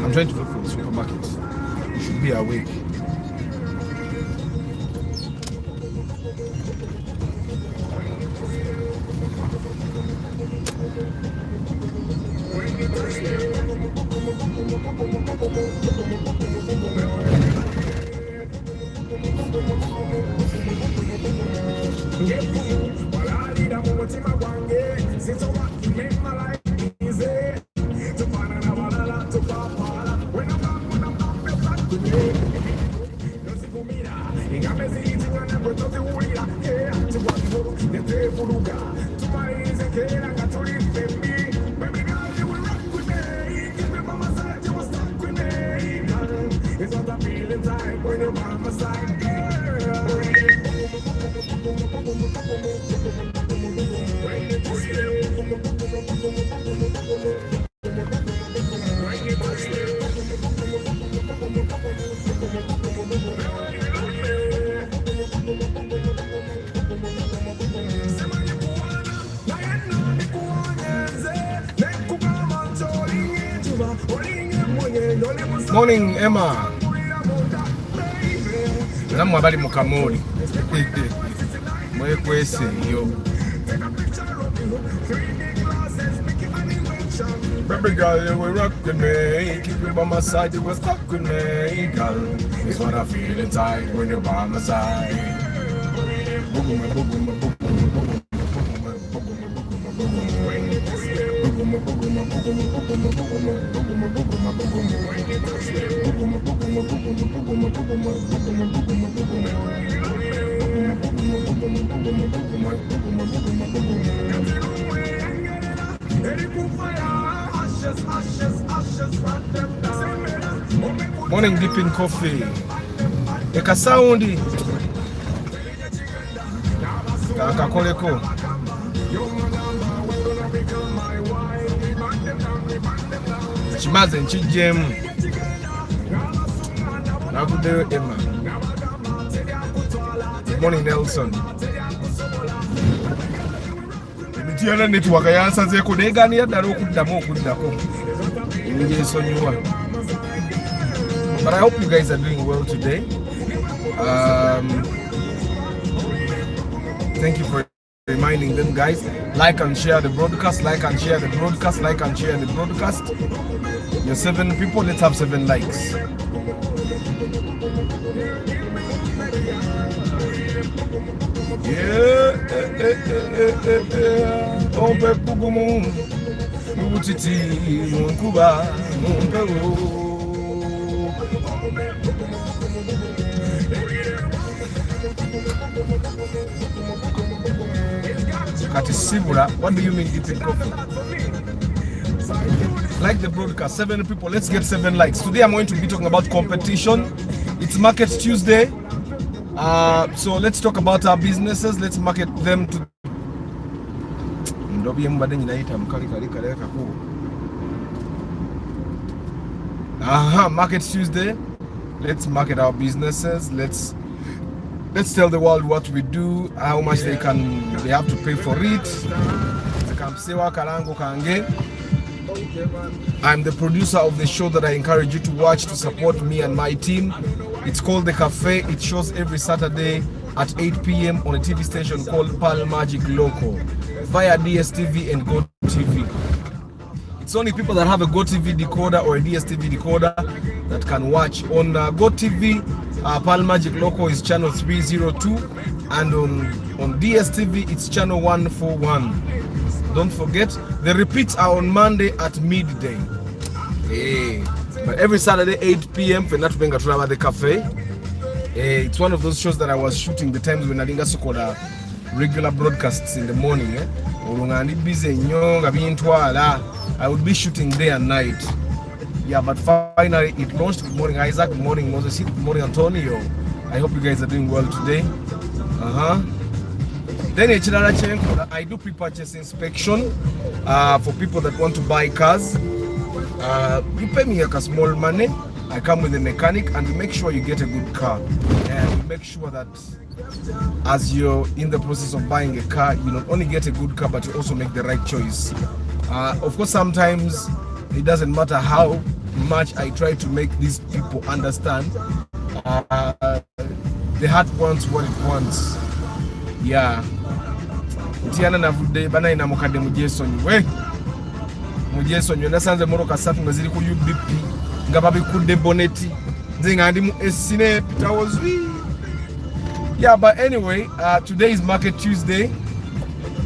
I'm trying to look for the supermarket. You should be awake. Morning, Emma. Namwe abali mu Kamuli. Mwekwese yo. Baby girl, you were rocking me. Keep you by my side, you were stuck with me, girl. It's what I feel inside when you're by my side. Boogum, boogum, boogum, boogum. Morning dipping coffee. Eka soundi. Kakoleko. Chimaze nchijemu. Nakudeyo Emma. Good morning Nelson. Emitiana network yansazeeko negani yaddala okuddamu okuddako. Njesonyiwa. But I hope you guys are doing well today. Thank you for reminding them, guys. Like and share the broadcast, like and share the broadcast, like and share the broadcast. You're 7 people, let's have 7 likes. Yeah. Ompe pugumu. Mutiti munkuba. Mumpewo. Katisibula, what do you mean dipping coffee? Like the broadcast, 7 people, let's get 7 likes. Today I'm going to be talking about competition. It's Market Tuesday. So let's talk about our businesses. Let's market them to Market Tuesday. Let's market our businesses. Let's tell the world what we do, how much they have to pay for it. I'm the producer of the show that I encourage you to watch to support me and my team. It's called The Cafe. It shows every Saturday at 8 p.m. on a TV station called Pearl Magic Local via DSTV and GoTV. It's only people that have a GoTV decoder or a DSTV decoder that can watch. On GoTV, Pearl Magic Local is channel 302, and on DSTV it's channel 141. Don't forget, the repeats are on Monday at midday. Hey. But every Saturday 8 p.m. for not being at the cafe. It's one of those shows that I was shooting the times when Alinga Sokola regular broadcasts in the morning. I would be shooting day and night. Yeah, but finally it launched. Good morning Isaac, good morning Moses, good morning Antonio. I hope you guys are doing well today. Then I do pre-purchase inspection for people that want to buy cars. You pay me a small money, I come with a mechanic and we make sure you get a good car. And we make sure that as you're in the process of buying a car, you not only get a good car, but you also make the right choice. Of course, sometimes it doesn't matter how much I try to make these people understand, the heart wants what it wants. Yeah. Tiana navudde bana ina mukadde mujesonyiwe. Mujesonyiwe nasanze moroka 3 nga ziri ku UBP nga babikudde boneti. Nze nga ndi mu essine tawozwi. Yeah, but anyway, today is Market Tuesday.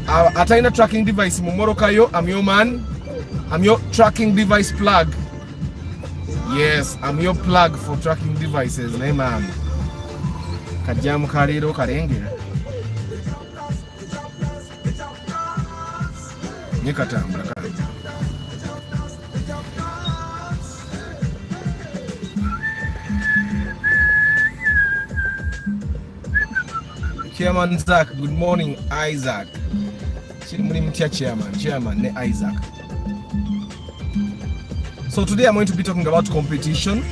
Ataina tracking device mu moroka yo, I'm your man. I'm your tracking device plug. Yes, I'm your plug for tracking devices. Hey man. Kajamu kalero kalengera. Nikatambula kale. Chairman Zach, good morning Isaac. Chairman Isaac. So today I'm going to be talking about competition,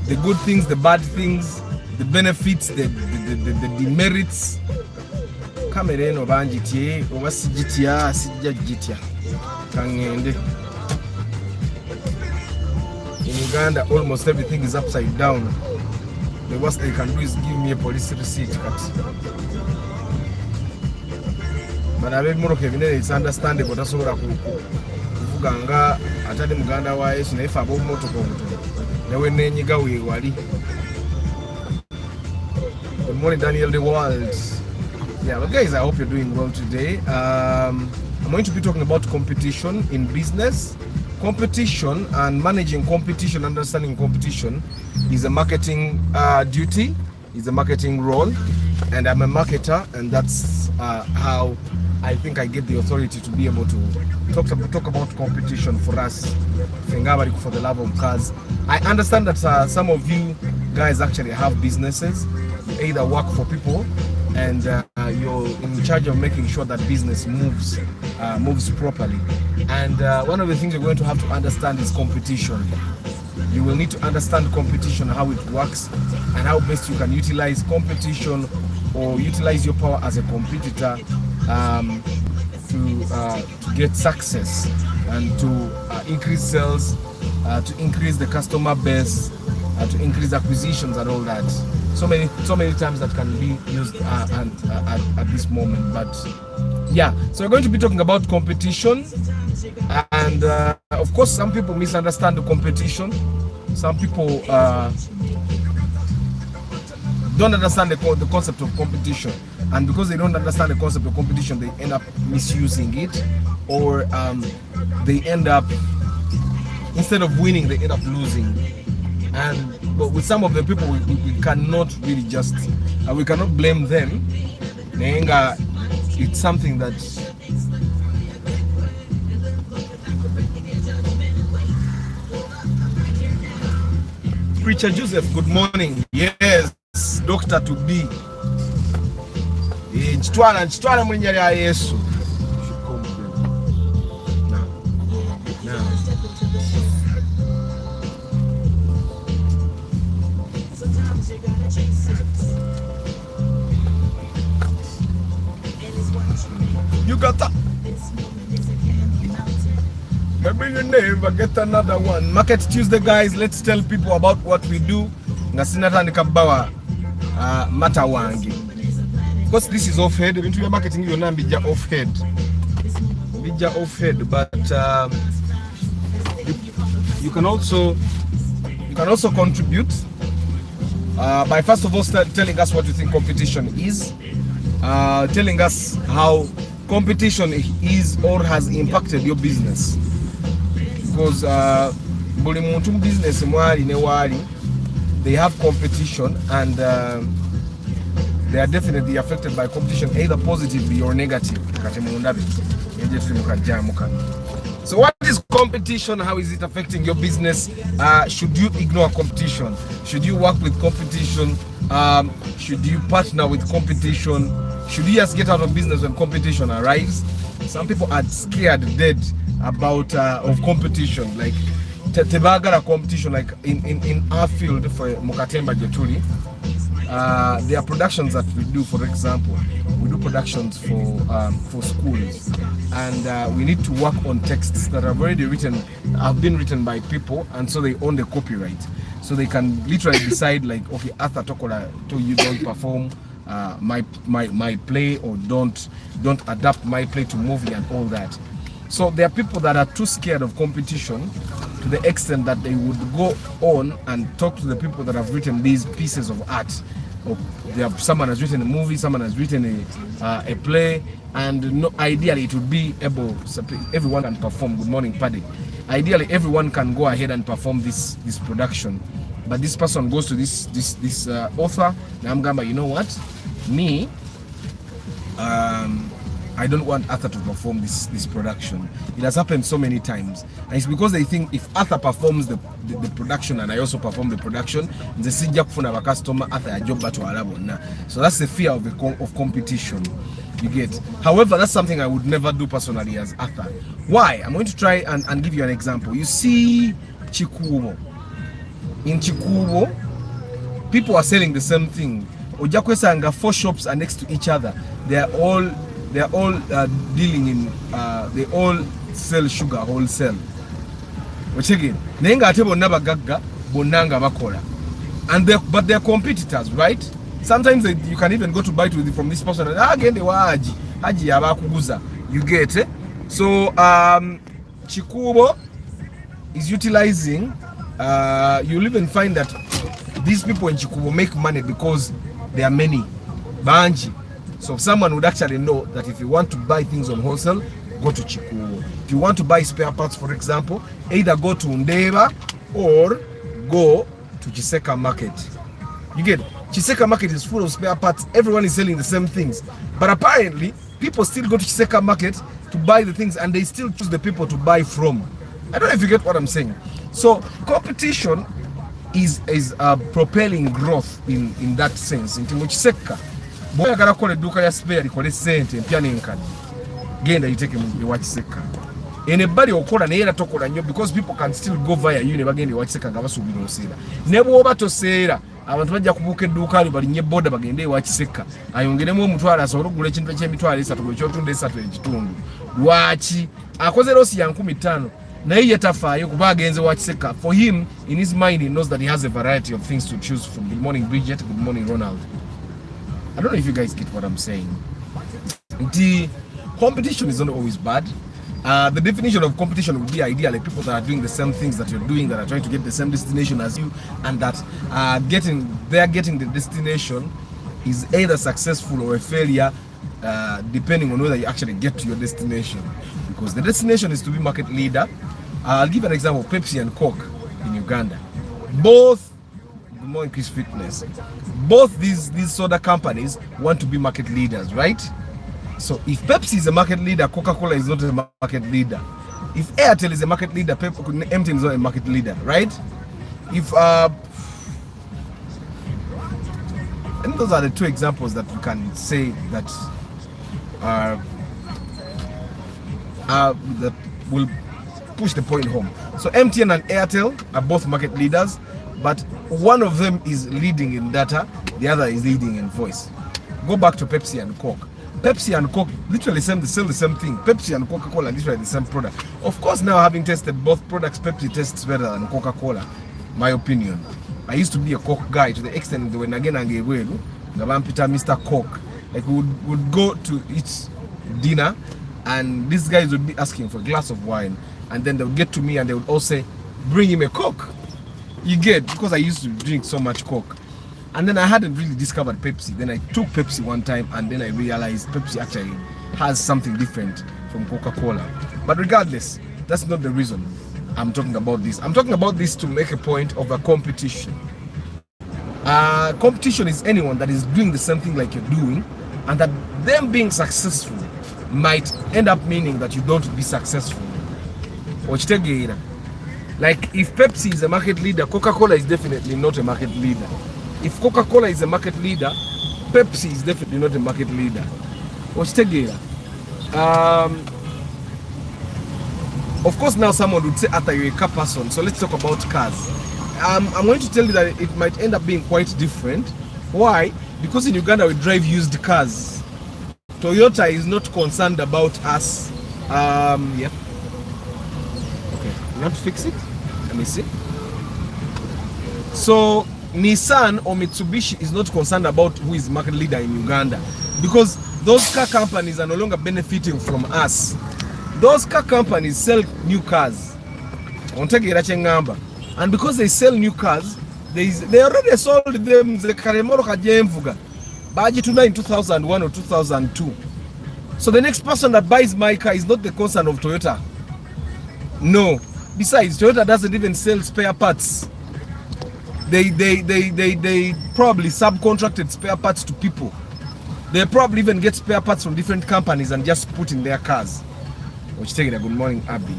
the good things, the bad things, the benefits, the demerits. Kamera eno banjitye oba sijitya sijja jitya kangende. In Uganda almost everything is upside down. The worst they can do is give me a police receipt cut. But it's understandable tasobola kuvuga nga atali muganda wa Yesu naye fabo motoka omutono newe nenyiga wali. Good morning Daniel the world. Yeah, well guys, I hope you're doing well today. I'm going to be talking about competition in business. Competition and managing competition, understanding competition is a marketing duty, is a marketing role, and I'm a marketer, and that's how I think I get the authority to be able to talk about competition for us, for the love of cars. I understand that some of you guys actually have businesses, you either work for people, and you're in charge of making sure that business moves properly. And one of the things you're going to have to understand is competition. You will need to understand competition, how it works, and how best you can utilize competition or utilize your power as a competitor to get success and to increase sales, to increase the customer base, to increase acquisitions and all that. So many times that can be used at this moment. But yeah, so we're going to be talking about competition, and of course some people misunderstand the competition. Some people don't understand the concept of competition, and because they don't understand the concept of competition, they end up misusing it, or they end up, instead of winning, they end up losing. But with some of the people, we cannot really just, we cannot blame them. It's something that Preacher Joseph, good morning. Yes, Doctor to be. Chitwala mwenye ya Yesu. You got that. Maybe you never get another one. Market Tuesday, guys. Let's tell people about what we do. Ngasinata nikabawa mata wangi. Because this is off head. Into your marketing, you're not bija off head. Bija off head, but you can also contribute by first of all telling us what you think competition is, telling us how competition is or has impacted your business, because buli muntu mu business mwali ne wali, they have competition, and they are definitely affected by competition, either positively or negatively. So what is competition? How is it affecting your business? Should you ignore competition? Should you work with competition? Should you partner with competition? Should you just get out of business when competition arrives? Some people are scared dead about of competition. Like tebagala competition. Like in our field for Mukatemba Jetuli, there are productions that we do. For example, we do productions for schools, and we need to work on texts that have already have been written by people, and so they own the copyright. So they can literally decide like, okay, Arthur Tokola, you don't perform my play, or don't adapt my play to movie and all that. So there are people that are too scared of competition to the extent that they would go on and talk to the people that have written these pieces of art. Or someone has written a movie, someone has written a play, and ideally it would be able, everyone can perform Good Morning Paddy. Ideally everyone can go ahead and perform this production, but this person goes to this author, Namgamba, you know what, me, I don't want Arthur to perform this production. It has happened so many times, and it's because they think if Arthur performs the production and I also perform the production, the sijja kufuna customer Arthur ajoba to alabona. So that's the fear of competition. You get. However, that's something I would never do personally as Arthur. Why? I'm going to try and give you an example. You see Chikubo. In Chikubo, people are selling the same thing. Ojakwesanga 4 shops are next to each other. They are all dealing in they all sell sugar wholesale. Which again, nenga atebo nabagagga bonanga bakola. And but they're competitors, right? Sometimes you can even go to buy from this person and again they haji abakuguza. You get it? So Chikubo is utilizing you'll even find that these people in Chikubo make money because there are many banji. So someone would actually know that if you want to buy things on wholesale, go to Chikubo. If you want to buy spare parts, for example, either go to Ndeba or go to Chiseka Market. You get it? Chiseka Market is full of spare parts. Everyone is selling the same things. But apparently, people still go to Chiseka Market to buy the things, and they still choose the people to buy from. I don't know if you get what I'm saying. So competition is propelling growth in that sense. In Chiseka, boya gara kole duka ya spare likole sente mpya nenkani genda yiteke mu Chiseka. Anybody okola naye era tokola nnyo because people can still go via you ne bagende Chiseka nga basuubira oseera. Ne bwoba toseera abantu bajja kubuuka edduuka ali balinye boda bagende Chiseka ayongeremu omutwalo asobole okugula ekintu eky'emitwalo 3 bwe kyotunda 3 ekitundu. Lwaki akoze losi ya 15 naye yatafaayo kuba agenze Chiseka. For him, in his mind, he knows that he has a variety of things to choose from. Good morning Bridget, good morning Ronald. I don't know if you guys get what I'm saying. The competition is not always bad. The definition of competition would be ideally people that are doing the same things that you're doing, that are trying to get the same destination as you, and that getting the destination is either successful or a failure, depending on whether you actually get to your destination. Because the destination is to be market leader. I'll give an example: Pepsi and Coke in Uganda. Both, good morning, Chris Fitness. Both these soda companies want to be market leaders, right? So if Pepsi is a market leader, Coca-Cola is not a market leader. If Airtel is a market leader, MTN is not a market leader, right? If and those are the 2 examples that you can say that that will push the point home. So MTN and Airtel are both market leaders, but one of them is leading in data, the other is leading in voice. Go back to Pepsi and Coke. Pepsi and Coke literally sell the same thing. Pepsi and Coca-Cola literally the same product. Of course, now having tested both products, Pepsi tastes better than Coca-Cola, my opinion. I used to be a Coke guy to the extent that when again I gave away Mr. Coke, like we would go to eat dinner, and these guys would be asking for a glass of wine, and then they would get to me and they would all say, bring him a Coke. You get, because I used to drink so much Coke. And then I hadn't really discovered Pepsi. Then I took Pepsi one time, and then I realized Pepsi actually has something different from Coca-Cola. But regardless, that's not the reason I'm talking about this. I'm talking about this to make a point of a competition. Competition is anyone that is doing the same thing like you're doing, and that them being successful might end up meaning that you don't be successful. Like if Pepsi is a market leader, Coca-Cola is definitely not a market leader. If Coca-Cola is a market leader, Pepsi is definitely not a market leader. Of course, now someone would say, Arthur, you're a car person, so let's talk about cars. I'm going to tell you that it might end up being quite different. Why? Because in Uganda we drive used cars. Toyota is not concerned about us. Yep. Okay, you want to fix it? Let me see. So Nissan or Mitsubishi is not concerned about who is market leader in Uganda, because those car companies are no longer benefiting from us. Those car companies sell new cars. And because they sell new cars, they already sold them the Karemoro Kajemvuga Bajituna in 2001 or 2002. So the next person that buys my car is not the concern of Toyota. No. Besides, Toyota doesn't even sell spare parts. They probably subcontracted spare parts to people. They probably even get spare parts from different companies and just put in their cars. Good morning, Abby.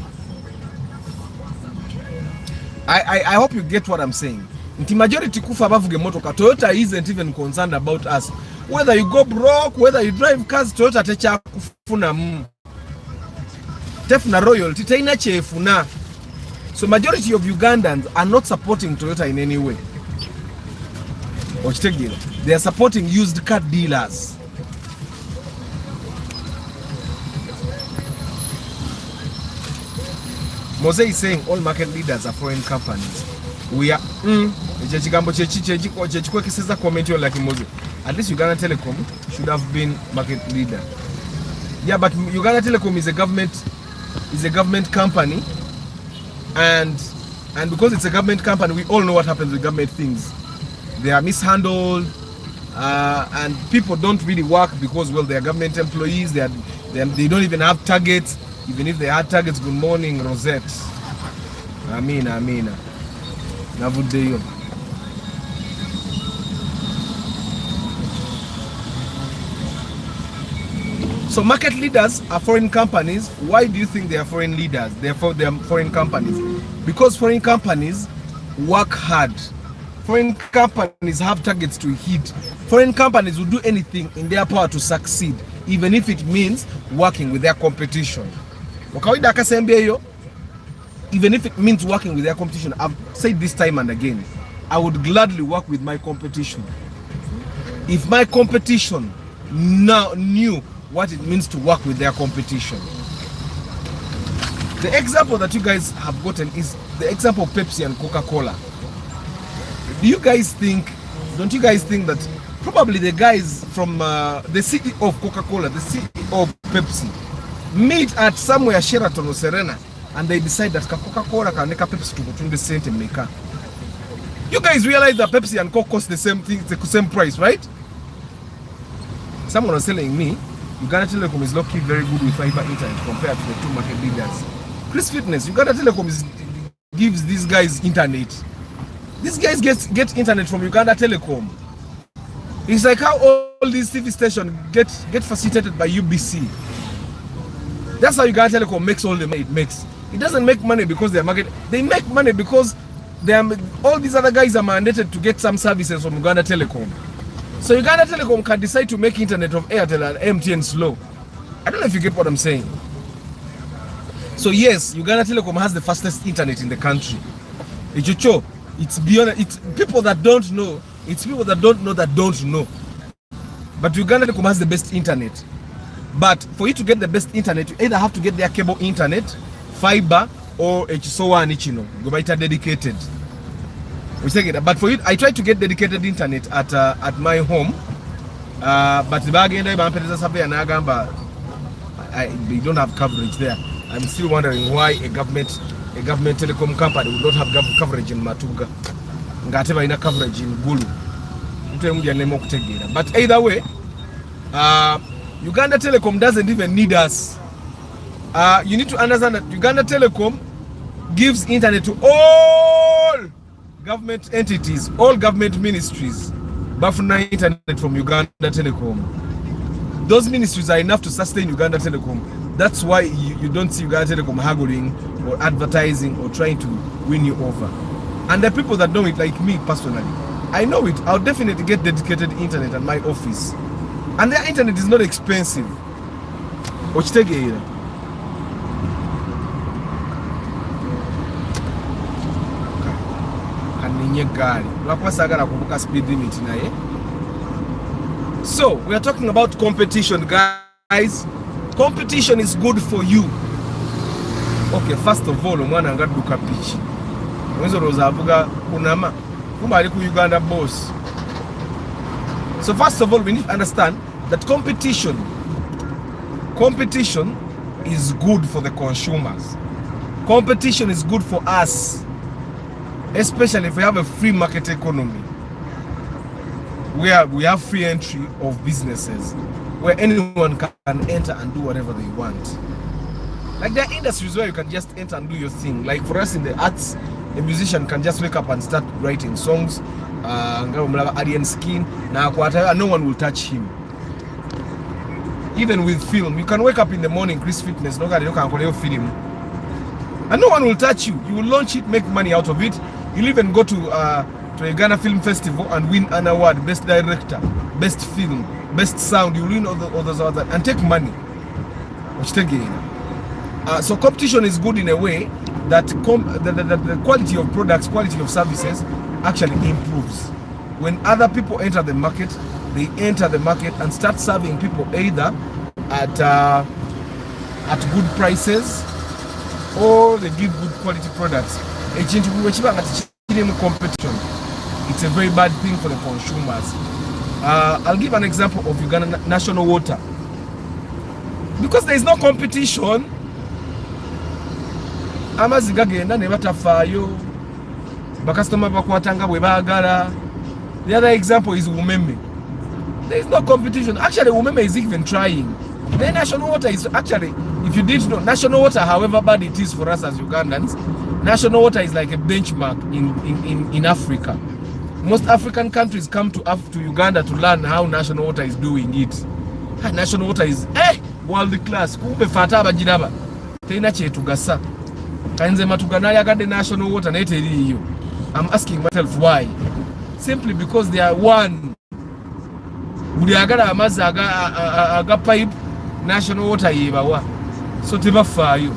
I hope you get what I'm saying. The majority kufa bavuge motoka. Toyota isn't even concerned about us. Whether you go broke, whether you drive cars, Toyota techa kufuna tefuna royalty teina chefuna. So majority of Ugandans are not supporting Toyota in any way. They are supporting used car dealers. Mose is saying all market leaders are foreign companies. We are at least Uganda Telecom should have been market leader. Yeah, but Uganda Telecom is a government company, and because it's a government company, we all know what happens with government things. They are mishandled, and people don't really work because, well, they are government employees. They don't even have targets. Even if they had targets, good morning, Rosette. Amina. Navudeyo. So market leaders are foreign companies. Why do you think they are foreign leaders? They are foreign companies. Because foreign companies work hard. Foreign companies have targets to hit. Foreign companies will do anything in their power to succeed, even if it means working with their competition. Even if it means working with their competition, I've said this time and again, I would gladly work with my competition. If my competition now knew what it means to work with their competition. The example that you guys have gotten is the example of Pepsi and Coca-Cola. Don't you guys think that probably the guys from the city of Coca-Cola, the city of Pepsi, meet at somewhere Sheraton or Serena, and they decide that Coca-Cola can make a Pepsi to go the same and make. You guys realize that Pepsi and Coke cost the same thing, the same price, right? Someone was telling me Uganda Telecom is lucky very good with fiber internet compared to the two market leaders. Chris Fitness, Uganda Telecom gives these guys internet. These guys get internet from Uganda Telecom. It's like how all these TV stations get facilitated by UBC. That's how Uganda Telecom makes all the money it makes. It doesn't make money because they are market. They make money because all these other guys are mandated to get some services from Uganda Telecom. So Uganda Telecom can decide to make internet of Airtel and MTN slow. I don't know if you get what I'm saying. So yes, Uganda Telecom has the fastest internet in the country. It's beyond. It's people that don't know. It's people that don't know that don't know. But Uganda Telecom has the best internet. But for you to get the best internet, you either have to get their cable internet, fiber, or H1 Ichino. Go by dedicated. But for you, I tried to get dedicated internet at my home. But the bargain they don't have coverage there. I'm still wondering why a government telecom company would not have coverage in Matuga. Ngateba ina coverage in Gulu. But either way, Uganda Telecom doesn't even need us. You need to understand that Uganda Telecom gives internet to all government entities, all government ministries, Bafuna internet from Uganda Telecom. Those ministries are enough to sustain Uganda Telecom. That's why you don't see Uganda Telecom haggling or advertising or trying to win you over. And the people that know it, like me personally, I know it. I'll definitely get dedicated internet at my office. And their internet is not expensive. So we are talking about competition, guys. Guys, competition is good for you. Okay, first of all, omwana ngaduka pitch. Mwenzo roza avuga unama. Kumba ali ku Uganda boss. So first of all, we need to understand that competition is good for the consumers. Competition is good for us, especially if we have a free market economy where we have free entry of businesses, where anyone can enter and do whatever they want. Like there are industries where you can just enter and do your thing. Like for us in the arts, a musician can just wake up and start writing songs. Skin, no one will touch him. Even with film, you can wake up in the morning, Chris Fitness, no film, and no one will touch you. You will launch it, make money out of it. You'll even go to a Ghana Film Festival and win an award, best director, best film, best sound. You'll win all those others and take money. So competition is good in a way that the quality of products, quality of services actually improves. When other people enter the market, they enter the market and start serving people either at good prices or they give good quality products. Competition, it's a very bad thing for the consumers. I'll give an example of Uganda National Water. Because there is no competition, amaziga genda ne batafayo bakasitoma bakwatanga bwe baagala. The other example is Umeme. There is no competition. Actually, Umeme is even trying. The National Water is actually, if you didn't know, National Water, however bad it is for us as Ugandans, National Water is like a benchmark in Africa. Most African countries come to Uganda to learn how National Water is doing it. National Water is world class. Kumbe fata abajiraba tena kyetugasa kanze matugana yagadde National Water naye teriyo. I'm asking myself why. Simply because they are one. Buli agala amazi aga pipe National Water yebawa, so tebafaayo.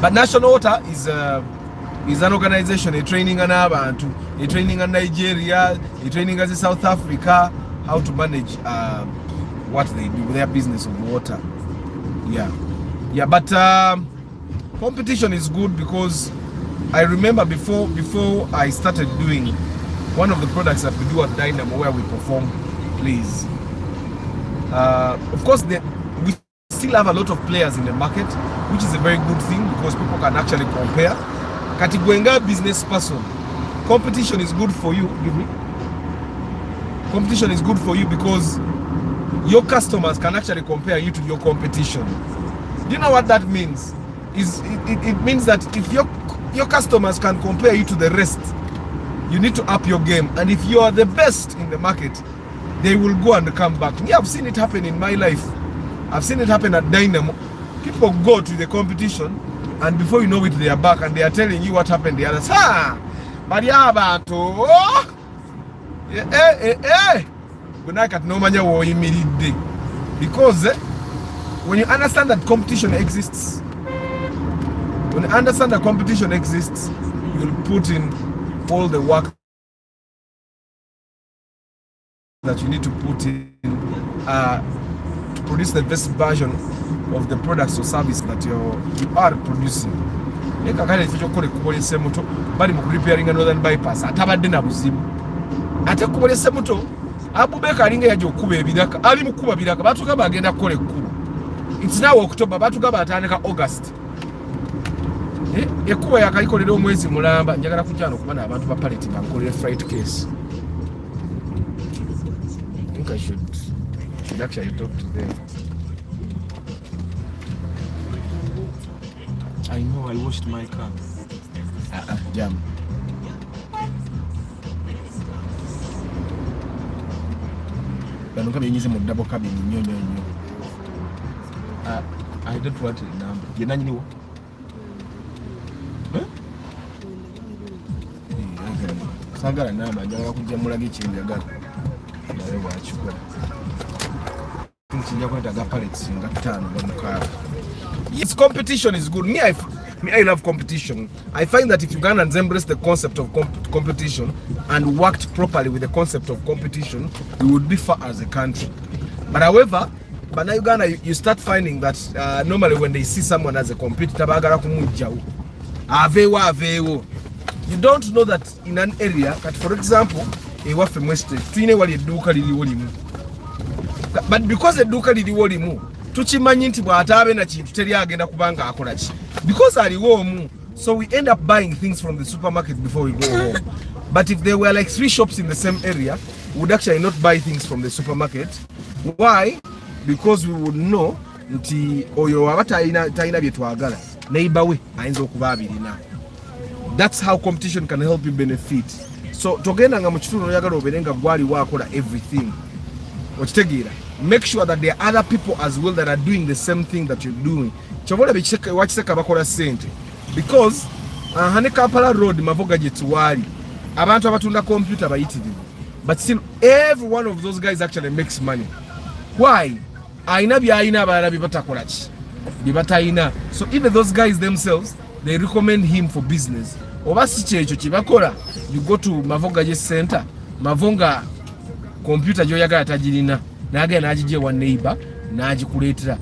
But National Water is an organization, a training an abantu, a training in Nigeria, a training as South Africa, how to manage what they do, their business of water. But competition is good because I remember before I started doing one of the products that we do at Dynamo where we perform plays. Of course, we still have a lot of players in the market, which is a very good thing because people can actually compare. Katigwenga business person, competition is good for you. Competition is good for you because your customers can actually compare you to your competition. Do you know what that means? It means that if your customers can compare you to the rest, you need to up your game. And if you are the best in the market, they will go and come back. Me, I've seen it happen in my life. I've seen it happen at Dynamo. People go to the competition, and before you know it, they are back and they are telling you what happened the other side. But yeah, because when you understand that competition exists, you'll put in all the work that you need to put in to produce the best version of the products or service that you are producing. Bali mu repairing Northern Bypass atabadde na buzibu ate kubolese muto abubeka alinga yaje okuba ebiraka ali mukuba biraka batuka bagenda kukola ekkubo. It's now October, batugaba atandika August. Ekuba yakalikolera omwezi mulamba njagala kujjana okuba n'abantu ba pallet bankolera freight case. I think I should actually talk to them. I know, I washed my car. Jam. Bano kama yenyize mu double cabin nnyo. I don't want the number. Ye nanyi niwo? Sagala namba njagala kujja mulage kinjagala. Naye bwakikola. Kinjja kwetaga pallets nga 5 bamukala. Yes, competition is good. Me, I love competition. I find that if Ugandans embrace the concept of competition and worked properly with the concept of competition, we would be far as a country. But however, but now Uganda, you start finding that normally when they see someone as a competitor, you don't know that in an area, for example, but because eduuka liriwo limu tukimanyi nti bw'ataabe na kintu teri agenda kubanga akola ki because aliwo omu, so we end up buying things from the supermarket before we go home. But if there were like 3 shops in the same area, we would actually not buy things from the supermarket. Why? Because we would know nti oyo aba talina bye twagala neighbor we ayinza okuba abirina. That's how competition can help you benefit. So togenda nga mu kitundu oyagala obeere nga gwaliwo akola everything. Okitegeera, make sure that there are other people as well that are doing the same thing that you're doing. Chobola wakiseka bakola sente because hane Kampala road Mavoga gye tuwali abantu abatunda computer bayitirivu, but still every one of those guys actually makes money. Why? Aina byalina abalala bibatakola ki bibatayina. So even those guys themselves, they recommend him for business. Oba si kyekyo kibakola, you go to Mavoga gye center, Mavonga computer gyoyagala tagirina nagenda nagijje wa neighbor nagikuleetera.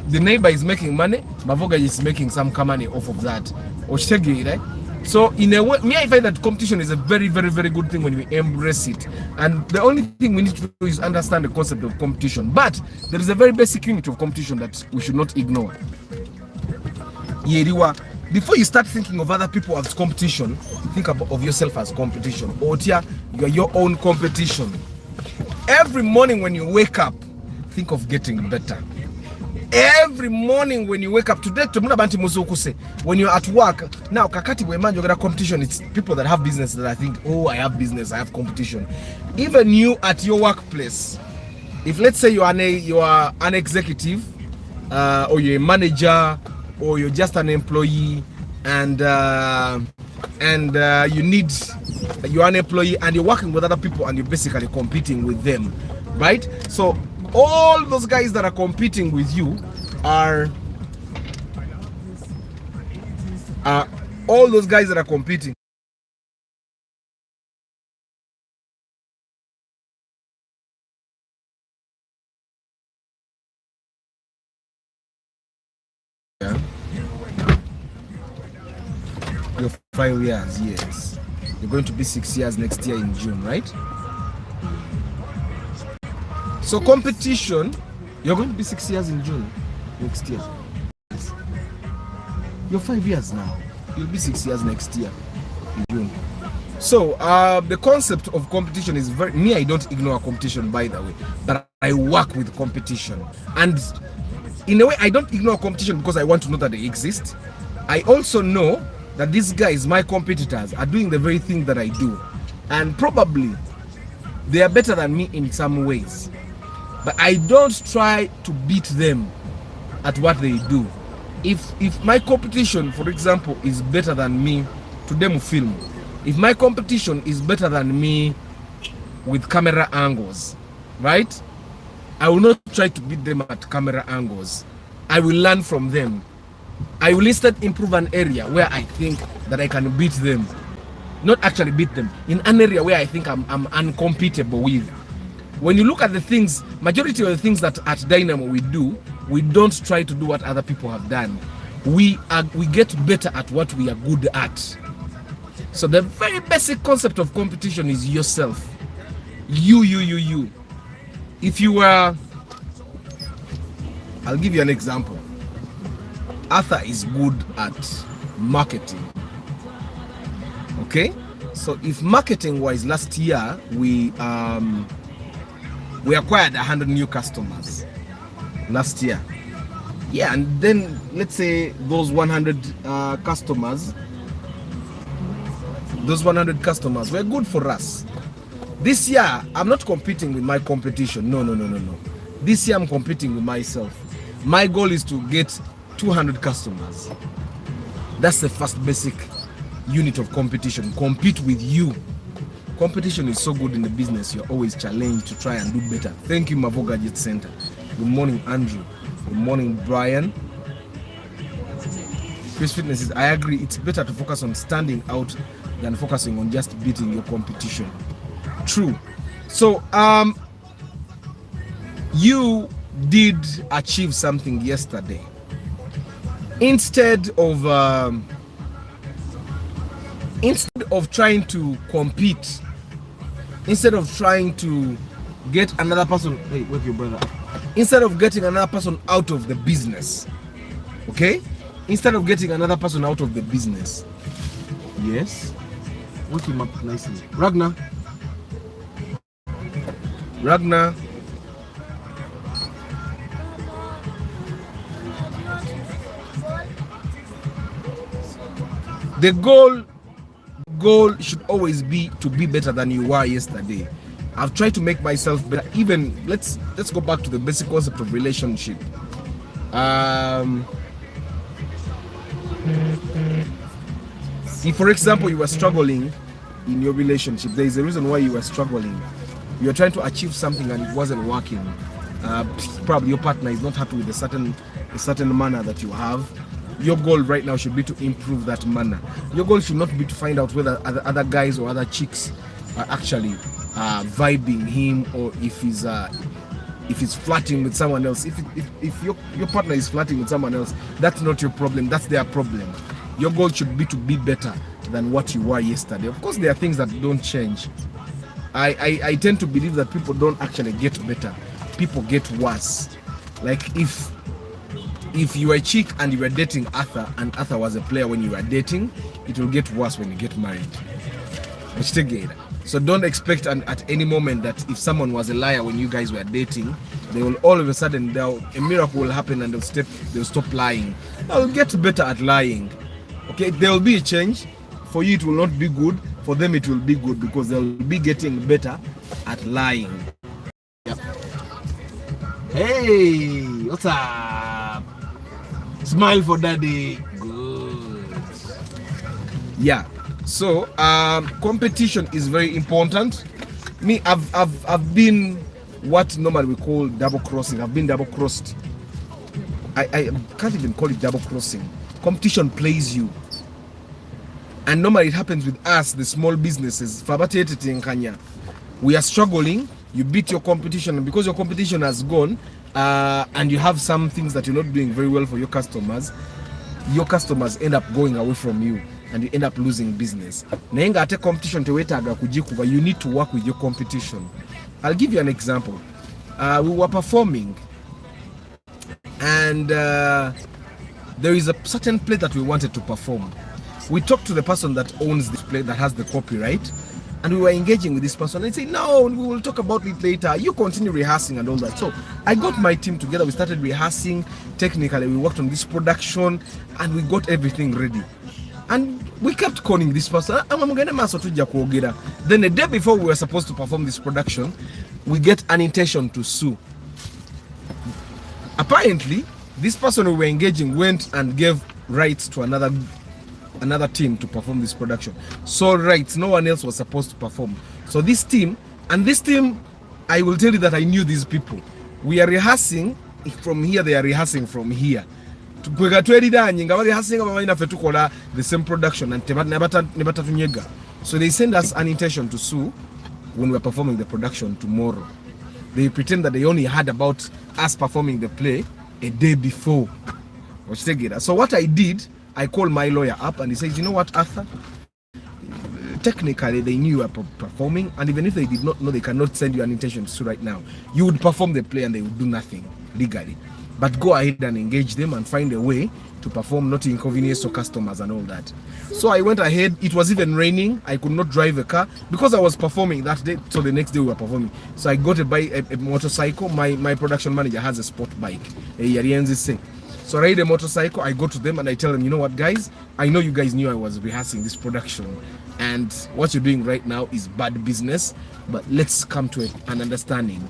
The neighbor is making money, Mavoga is making some money off of that. Okitegeera. So in a way, me I find that competition is a very, very, very good thing when we embrace it. And the only thing we need to do is understand the concept of competition. But there is a very basic unit of competition that we should not ignore. Yeriwa. Before you start thinking of other people as competition, think of yourself as competition. Otia, you are your own competition. Every morning when you wake up, think of getting better. Every morning when you wake up, today when you're at work, now kakati weman you got competition, it's people that have business that I think, oh, I have business, I have competition. Even you at your workplace, if let's say you are an executive, or you're a manager, or you're just an employee, and you're an employee and you're working with other people and you're basically competing with them, right? So all those guys that are competing with you are all those guys that are competing. Yeah. You're 5 years, yes. You're going to be 6 years next year in June, right? So competition, you're going to be 6 years in June next year. You're 5 years now. You'll be 6 years next year in June. So the concept of competition is me, I don't ignore competition, by the way, but I work with competition. And in a way, I don't ignore competition because I want to know that they exist. I also know that these guys, my competitors, are doing the very thing that I do. And probably they are better than me in some ways. But I don't try to beat them at what they do. If my competition, for example, is better than me to demo film, if my competition is better than me with camera angles, right? I will not try to beat them at camera angles. I will learn from them. I will instead improve an area where I think that I can beat them. Not actually beat them, in an area where I think I'm uncompetitive with. When you look at the things, majority of the things that at Dynamo we do, we don't try to do what other people have done. We get better at what we are good at. So the very basic concept of competition is yourself. You. If you were, I'll give you an example. Arthur is good at marketing. Okay? So if marketing wise last year we acquired 100 new customers last year. Yeah, and then let's say those 100 customers were good for us. This year, I'm not competing with my competition. No. This year, I'm competing with myself. My goal is to get 200 customers. That's the first basic unit of competition. Compete with you. Competition is so good in the business. You're always challenged to try and do better. Thank you, Mavoga Jet Center. Good morning, Andrew. Good morning, Brian. Chris Fitness is, I agree, it's better to focus on standing out than focusing on just beating your competition. True. So you did achieve something yesterday. Instead of trying to compete, instead of trying to get another person, hey, wake your brother, instead of getting another person out of the business, okay, instead of getting another person out of the business, yes, wake him up nicely. Ragnar, the goal should always be to be better than you were yesterday. I've tried to make myself better. Even let's go back to the basic concept of relationship. If, for example, you were struggling in your relationship, there is a reason why you were struggling. You are trying to achieve something and it wasn't working. Probably your partner is not happy with a certain manner that you have. Your goal right now should be to improve that manner. Your goal should not be to find out whether other guys or other chicks are actually vibing him, or if he's flirting with someone else. If your partner is flirting with someone else, that's not your problem, that's their problem. Your goal should be to be better than what you were yesterday. Of course, there are things that don't change. I tend to believe that people don't actually get better, people get worse. Like if you were a chick and you were dating Arthur, and Arthur was a player when you were dating, it will get worse when you get married. So don't expect at any moment that if someone was a liar when you guys were dating, they will all of a sudden, a miracle will happen and they'll stop lying. They'll get better at lying. Okay, there will be a change. For you it will not be good, for them it will be good, because they'll be getting better at lying. Yep. Hey, what's up? Smile for daddy. Good. Yeah. So competition is very important. Me, I've been what normally we call double crossing. I've been double crossed. I can't even call it double crossing. Competition plays you. And normally it happens with us, the small businesses. We are struggling. You beat your competition, and because your competition has gone, and you have some things that you're not doing very well for your customers end up going away from you, and you end up losing business. Nenga ate competition tewetaga kujikuba, you need to work with your competition. I'll give you an example. We were performing, and there is a certain play that we wanted to perform. We talked to the person that owns this play, that has the copyright, and we were engaging with this person and say, no, we will talk about it later, you continue rehearsing and all that. So I got my team together, we started rehearsing. Technically we worked on this production and we got everything ready, and we kept calling this person. Then the day before we were supposed to perform this production, we get an intention to sue. Apparently this person we were engaging went and gave rights to another team to perform this production. So rights, no one else was supposed to perform. So this team, I will tell you that I knew these people. We are rehearsing from here, they are rehearsing from here. The same production, and so they send us an intention to sue when we're performing the production tomorrow. They pretend that they only heard about us performing the play a day before. So what I did, I called my lawyer up and he says, you know what, Arthur? Technically, they knew you were performing, and even if they did not know, they cannot send you an intention to sue right now. You would perform the play and they would do nothing legally. But go ahead and engage them and find a way to perform, not to inconvenience your customers and all that. So I went ahead. It was even raining. I could not drive a car because I was performing that day. So the next day we were performing. So I got a motorcycle. My production manager has a sport bike. So I ride a motorcycle, I go to them and I tell them, you know what guys, I know you guys knew I was rehearsing this production, and what you're doing right now is bad business, but let's come to an understanding.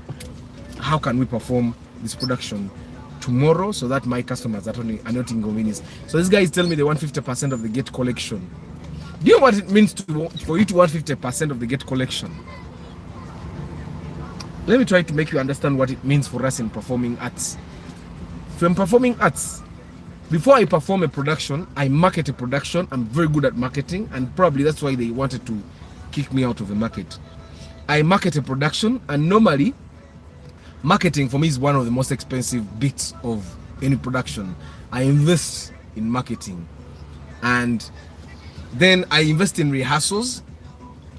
How can we perform this production tomorrow so that my customers are not inconvenienced? So this guy is telling me they want 50% of the gate collection. Do you know what it means for you to want 50% of the gate collection? Let me try to make you understand what it means for us in performing arts. From performing arts, before I perform a production, I market a production. I'm very good at marketing, and probably that's why they wanted to kick me out of the market. I market a production, and normally Marketing for me is one of the most expensive bits of any production. I invest in marketing, and then I invest in rehearsals.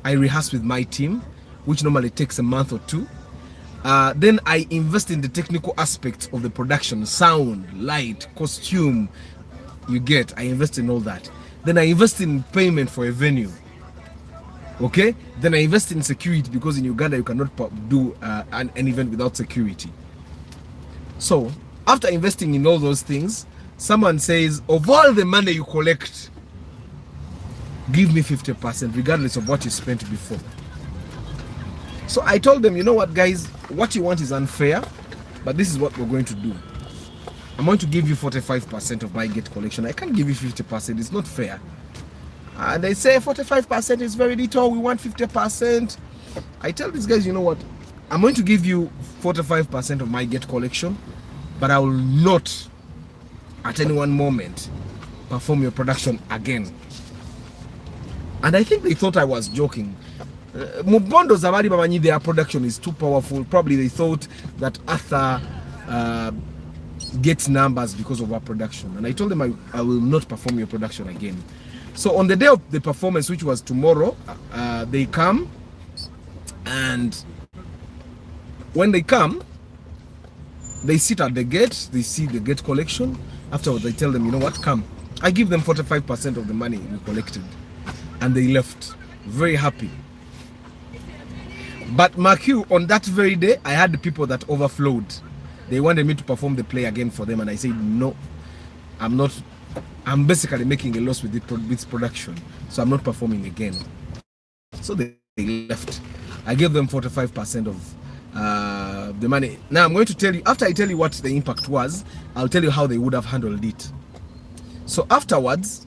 I rehearse with my team, which normally takes a month or two. Then I invest in the technical aspects of the production, sound, light, costume, you get. I invest in all that. Then I invest in payment for a venue. Okay? Then I invest in security, because in Uganda you cannot do an event without security. So after investing in all those things, someone says, of all the money you collect, give me 50%, regardless of what you spent before. So I told them, you know what, guys, what you want is unfair, but this is what we're going to do. I'm going to give you 45% of my gate collection. I can't give you 50%. It's not fair. And they say 45% is very little. We want 50%. I tell these guys, you know what? I'm going to give you 45% of my gate collection, but I will not, at any one moment, perform your production again. And I think they thought I was joking. Mubondo Zawadi Bamanyi, their production is too powerful. Probably they thought that Arthur gets numbers because of our production. And I told them I will not perform your production again. So on the day of the performance, which was tomorrow, they come, and when they come, they sit at the gate, they see the gate collection. Afterwards, I tell them, you know what, come. I give them 45% of the money we collected. And they left, very happy. But mark you, on that very day, I had the people that overflowed. They wanted me to perform the play again for them, and I said, no, I'm not. I'm basically making a loss with this production, so I'm not performing again. So they left. I gave them 45% of the money. Now I'm going to tell you, after I tell you what the impact was, I'll tell you how they would have handled it. So afterwards,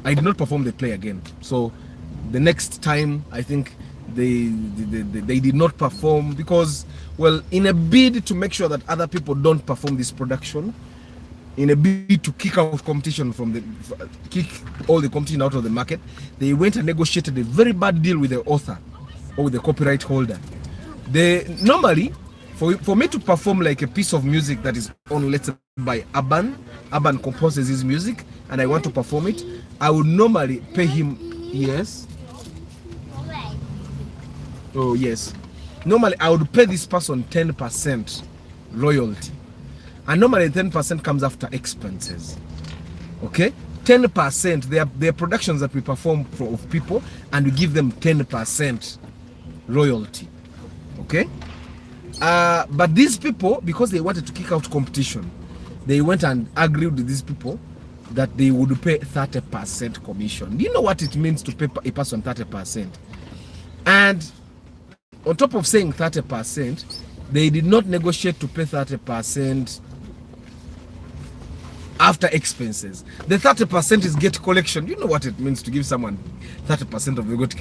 I did not perform the play again. So the next time, I think they did not perform, because, well, in a bid to make sure that other people don't perform this production, in a bid to kick out competition kick all the competition out of the market, they went and negotiated a very bad deal with the author or with the copyright holder. They normally, for me to perform like a piece of music that is owned, let's say, by Urban composes his music, and I want to perform it, I would normally pay him, yes. Oh yes. Normally I would pay this person 10% royalty. And normally 10% comes after expenses. Okay? 10%, they are productions that we perform of people, and we give them 10% royalty. Okay? But these people, because they wanted to kick out competition, they went and agreed with these people that they would pay 30% commission. Do you know what it means to pay a person 30%? And on top of saying 30%, they did not negotiate to pay 30% after expenses. The 30% is gate collection. You know what it means to give someone 30% of the gate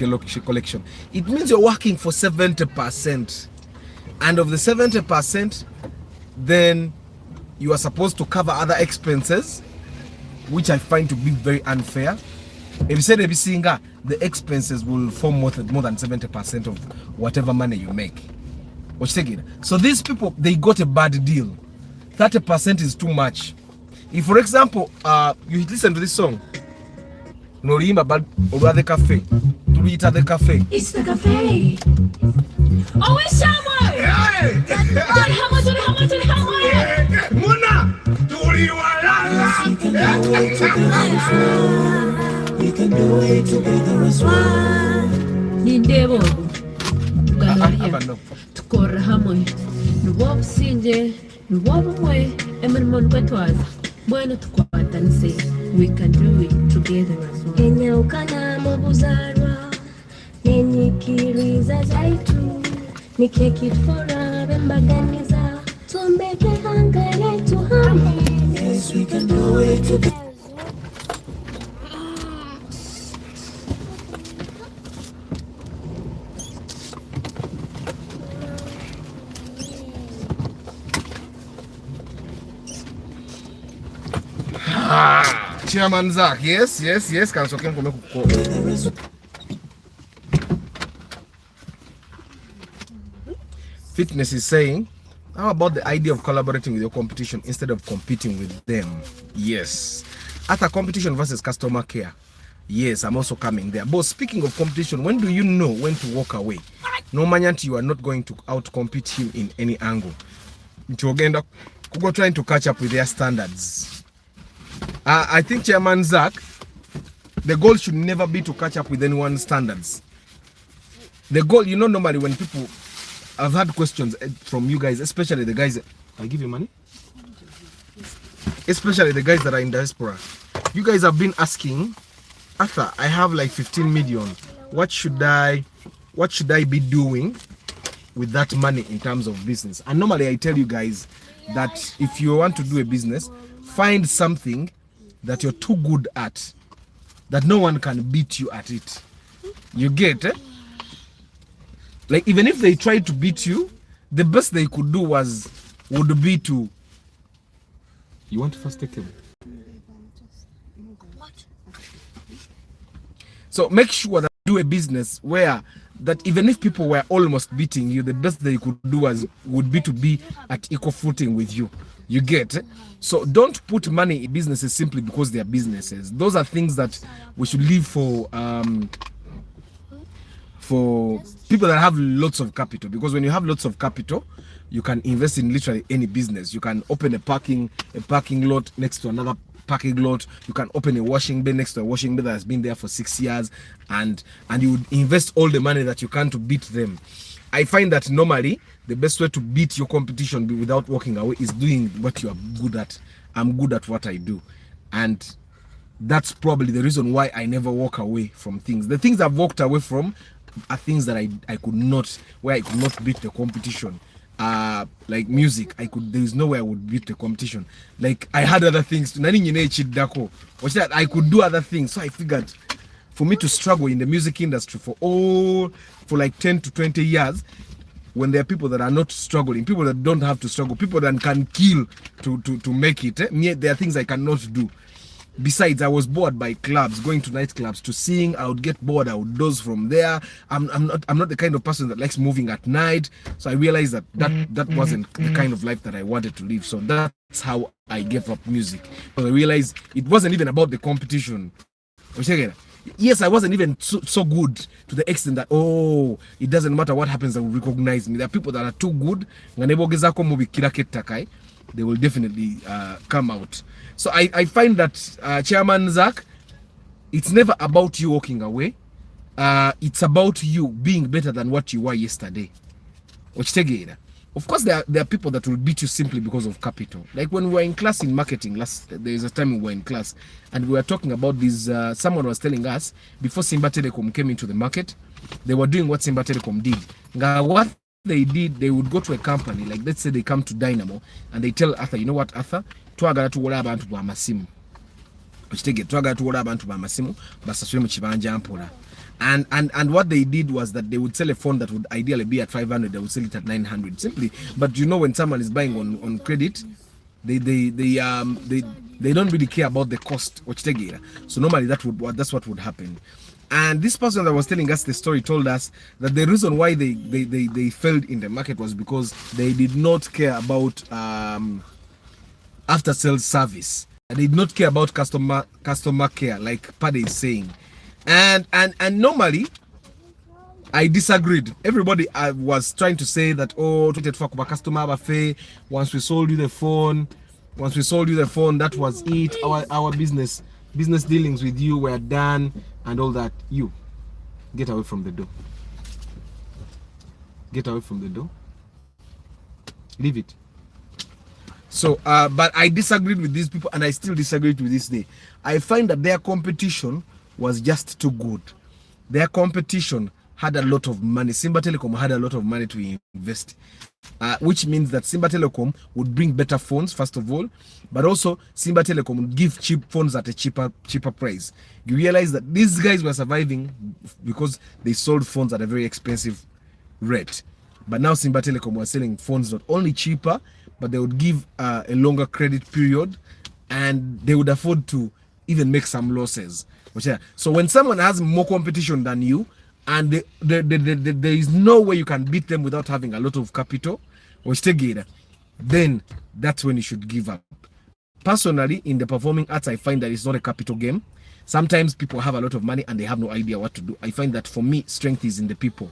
collection? It means you're working for 70%. And of the 70%, then you are supposed to cover other expenses, which I find to be very unfair. If you say the expenses will form more than 70% of whatever money you make. So these people, they got a bad deal. 30% is too much. If, for example, you listen to this song, Norimba about the cafe, to eat at the cafe. It's the cafe. Oh, it's someone. We can do it together as one. Nindebo Galaria Tukora Hamoy Nuwab Sinje Nuwabwe Emermon Betwaza Bueno Tukwat and say we can do it together as one. Kenya ukana mobuzarwa Nenyikiriza zaitu Nikekit fora Bembaganiza Tumbeke hangare to harmony. Yes, we can do it together. Chairman Zach, yes, Council Fitness is saying How about the idea of collaborating with your competition instead of competing with them? Yes. At a competition versus customer care. Yes, I'm also coming there. But speaking of competition, when do you know when to walk away? No manyanti, you are not going to outcompete him in any angle. Uganda, Kugo trying to catch up with their standards. I think Chairman Zach, the goal should never be to catch up with anyone's standards. The goal, you know, normally when people, I've had questions from you guys, especially the guys. I give you money? Especially the guys that are in diaspora. You guys have been asking, Arthur, I have like 15 million. What should I be doing with that money in terms of business? And normally I tell you guys that if you want to do a business, find something that you're too good at, that no one can beat you at it. You get it? Like, even if they tried to beat you, the best they could do would be to. You want to first take them? So make sure that you do a business where that even if people were almost beating you, the best they could do would be to be at equal footing with you. You get it? So don't put money in businesses simply because they are businesses. Those are things that we should leave for people that have lots of capital, because when you have lots of capital, you can invest in literally any business. You can open a parking lot next to another parking lot. You can open a washing bay next to a washing bay that has been there for 6 years, and you would invest all the money that you can to beat them. I find that normally the best way to beat your competition without walking away is doing what you are good at. I'm good at what I do, and that's probably the reason why I never walk away from things. The things I've walked away from are things that I could not beat the competition. Like music, there is no way I would beat the competition. Like, I had other things I could do other things. So I figured for me to struggle in the music industry for like 10 to 20 years, when there are people that are not struggling, people that don't have to struggle, people that can kill to make it, there are things I cannot do. Besides, I was bored by clubs, going to nightclubs to sing. I would get bored. I would doze from there. I'm not the kind of person that likes moving at night. So I realized that wasn't the kind of life that I wanted to live. So that's how I gave up music. But I realized it wasn't even about the competition. Yes, I wasn't even so good to the extent that, it doesn't matter what happens, they will recognize me. There are people that are too good. They will definitely come out. So I find that, Chairman Zach, it's never about you walking away. It's about you being better than what you were yesterday. Of course, there are people that will beat you simply because of capital. Like when we were in class in marketing, there's a time we were in class and we were talking about this. Someone was telling us before Simba Telecom came into the market, they were doing what Simba Telecom did. What they did, they would go to a company, like let's say they come to Dynamo and they tell Arthur, you know what, Arthur, twagala tuwola abantu bw'amasimu. Twagala tuwola abantu bw'amasimu basasule mu kibanja mpola. And what they did was that they would sell a phone that would ideally be at 500, they would sell it at 900 simply. But you know, when someone is buying on credit, they don't really care about the cost. So normally that's what would happen. And this person that was telling us the story told us that the reason why they failed in the market was because they did not care about after sales service. They did not care about customer care, like Paddy is saying. And normally I disagreed. Everybody was trying to say that, customer buffet, once we sold you the phone, that was it. Our business dealings with you were done and all that. You get away from the door. Get away from the door. Leave it. So but I disagreed with these people, and I still disagree to this day. I find that their competition was just too good. Their competition had a lot of money. Simba Telecom had a lot of money to invest, which means that Simba Telecom would bring better phones, first of all, but also Simba Telecom would give cheap phones at a cheaper price. You realize that these guys were surviving because they sold phones at a very expensive rate. But now Simba Telecom was selling phones not only cheaper, but they would give a longer credit period, and they would afford to even make some losses. So when someone has more competition than you, and there is no way you can beat them without having a lot of capital, then that's when you should give up. Personally, in the performing arts, I find that it's not a capital game. Sometimes people have a lot of money and they have no idea what to do. I find that for me, strength is in the people.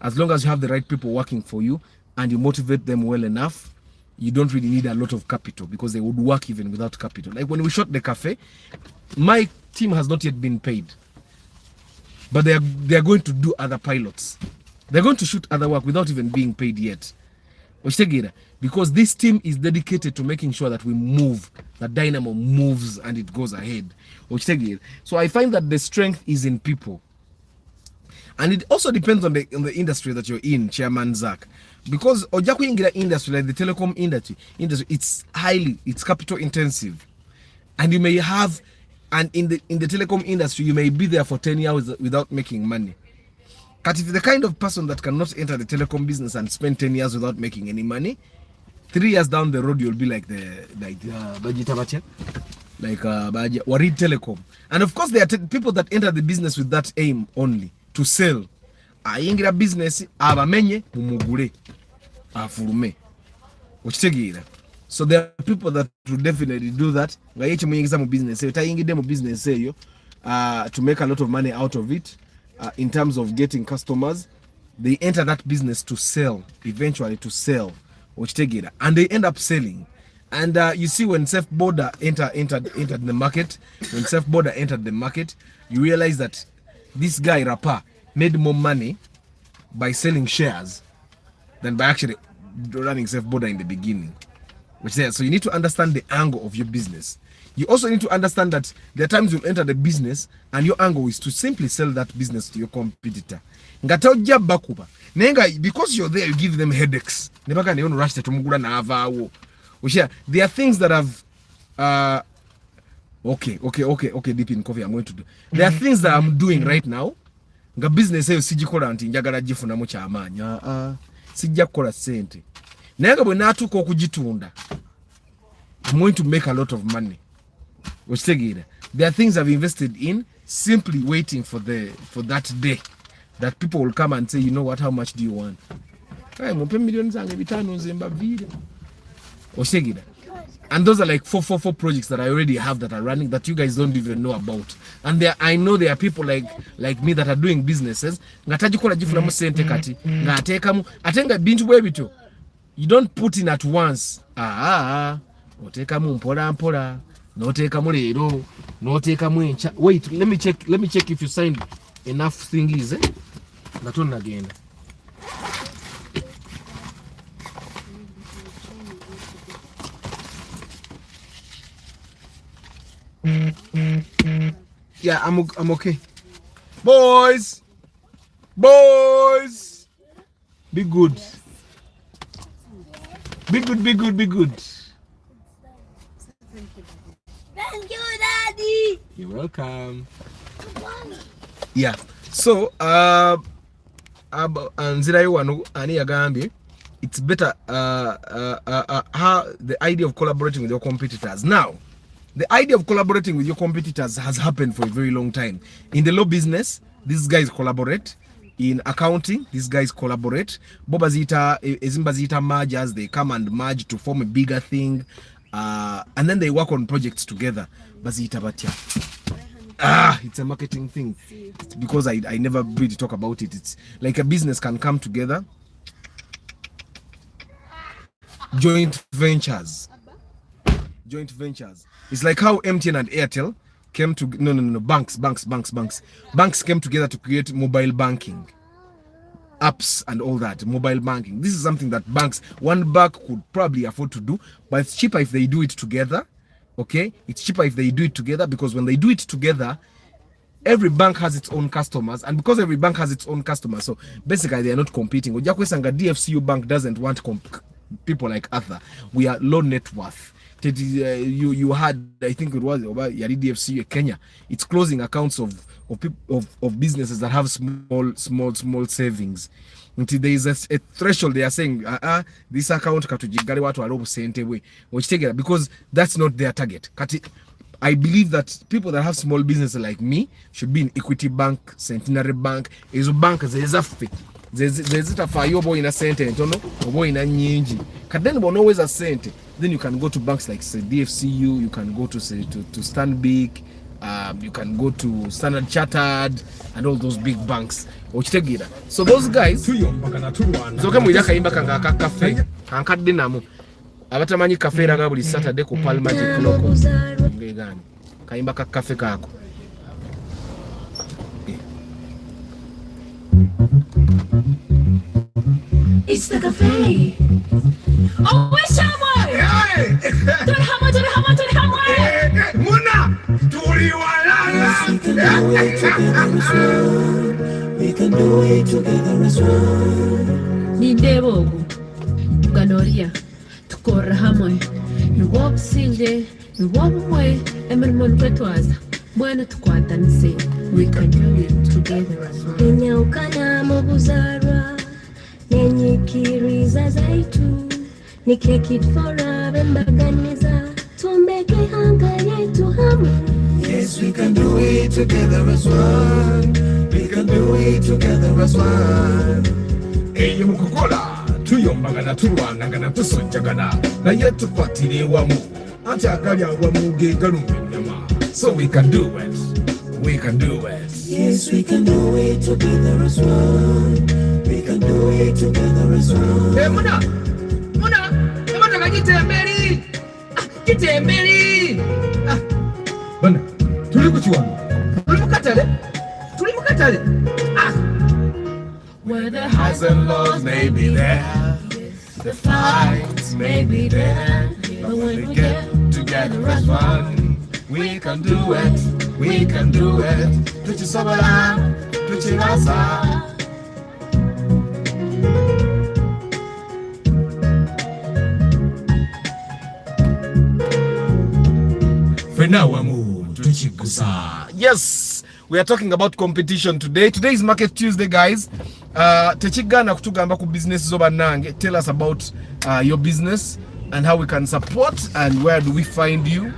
As long as you have the right people working for you and you motivate them well enough, you don't really need a lot of capital, because they would work even without capital. Like when we shot the cafe, my team has not yet been paid, but they are going to do other pilots. They're going to shoot other work without even being paid yet. Because this team is dedicated to making sure that we move, that Dynamo moves and it goes ahead. So I find that the strength is in people. And it also depends on the industry that you're in, Chairman Zach. Because Ojaku Ingira industry, like the telecom industry, it's capital intensive. And you may have, and in the telecom industry, you may be there for 10 years without making money. But if you're the kind of person that cannot enter the telecom business and spend 10 years without making any money, 3 years down the road, you'll be like Warid Telecom. And of course, there are people that enter the business with that aim only, to sell. Ayingira business, abamenye, mumugure, afurume. So there are people that will definitely do that. Business to make a lot of money out of it. In terms of getting customers, they enter that business to sell, eventually to sell, and they end up selling. And you see, when Safe Border entered the market, you realize that this guy Rapper made more money by selling shares than by actually running Safe Border in the beginning. So you need to understand the angle of your business. You also need to understand that there are times you'll enter the business and your angle is to simply sell that business to your competitor. Because you're there, you give them headaches. There are things that have okay, deep in coffee I'm going to do. There are things that I'm doing right now. Nga business eyo sijikola nti njagala jifunamu kyamaanya. Sijja kukola sente. Naye nga bwe naatuuka okugitunda, I'm going to make a lot of money. There are things I've invested in, simply waiting for that day that people will come and say, you know what, how much do you want? And those are like four projects that I already have that are running that you guys don't even know about. And I know there are people like me that are doing businesses. You don't put in at once. Wait, let me check if you signed enough thingies. Again. Yeah, I'm okay. Boys, be good. Be good. Thank you, Daddy. You're welcome. Yeah. So, it's better how the idea of collaborating with your competitors. Now, the idea of collaborating with your competitors has happened for a very long time. In the law business, these guys collaborate. In accounting, these guys collaborate. Ezimba mergers, they come and merge to form a bigger thing. And then they work on projects together. It's a marketing thing. It's because I never really talk about it. It's like a business can come together. Joint ventures. It's like how MTN and Airtel came to banks came together to create mobile banking apps and all that. Mobile banking, this is something that one bank could probably afford to do, but it's cheaper if they do it together. It's cheaper if they do it together, because when they do it together, every bank has its own customers, and because every bank has its own customers, so basically they are not competing. DFCU bank doesn't want people like Arthur. We are low net worth. You had, I think it was Yari DFC Kenya. It's closing accounts of businesses that have small savings. Until there is a threshold, they are saying this account because that's not their target. I believe that people that have small businesses like me should be in Equity Bank, Centenary Bank, is bank zezitafayo oba oyina sente entono oba oyina nnyingi kadeni bw'onooweza sente then you can go to banks like say DFCU, you can go to say to Stanbic, you can go to Standard Chartered and all those big banks okitegeera. So those guys zoke mwira kayimba kanga akacafe kankadde namu abatamanyi cafe eraga buli Saturday ku Pal Magic Local ngegani kayimba ka cafe kako. It's the cafe. Oh, it's Hammer! Do the hammer, do the hammer, do the hammer! Muna! Turi walala! We can do it together as one. Nindebogu, Ganoria, tukora hamwe. Nuwobu sinje, nuwobu mwe, emirimo twetwaza. Bwana tukwatanise. We can do it together as one. Inyaukana mubuzarwa, nenyikiriza zaitu. Nikekit forever mbaganiza, tumbeke hanga yetu hamwe. Yes, we can do it together as one. We can do it together as one. Eyo mukukola tuyombagana tulwanagana tusojjagana naye tukwatire wamu ate agali awamu gegalumba ennyama. So we can do it. We can do it. Yes, we can do it together as one. We can do it together as one. Hey, Muna! Emotaka gitemberi! Gitemberi! Bana, tuli ku kiwano. Tuli mu katale. Where the Highs and lows may be there, the fights may be there, but when we get together as one, we can do it, we can do it. Tuchisobala, tuchibasa. Yes, we are talking about competition today. Today is Market Tuesday, guys. Techigana kutugamba ku business zo banange. Tell us about your business and how we can support and where do we find you.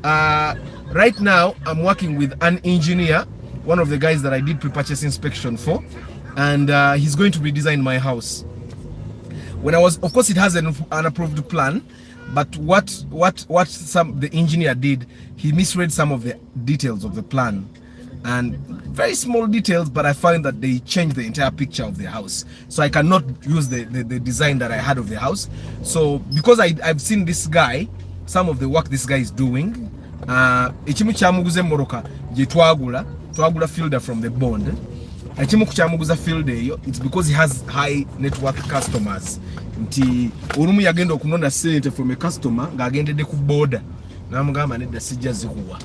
Right now, I'm working with an engineer, one of the guys that I did pre-purchase inspection for, and he's going to redesign my house. Of course, it has an approved plan, but what the engineer did, he misread some of the details of the plan, and very small details, but I find that they changed the entire picture of the house. So I cannot use the design that I had of the house. So because I've seen this guy, some of the work this guy is doing, ekimu kyamuguze moroka je twagula fielder from the bond. Ekimu kyamuguza field eyo, it's because he has high net worth customers. Nti olumu yagenda okunona sente from a customer ng'agendedde ku border namugamba nedda sijja zikuwa.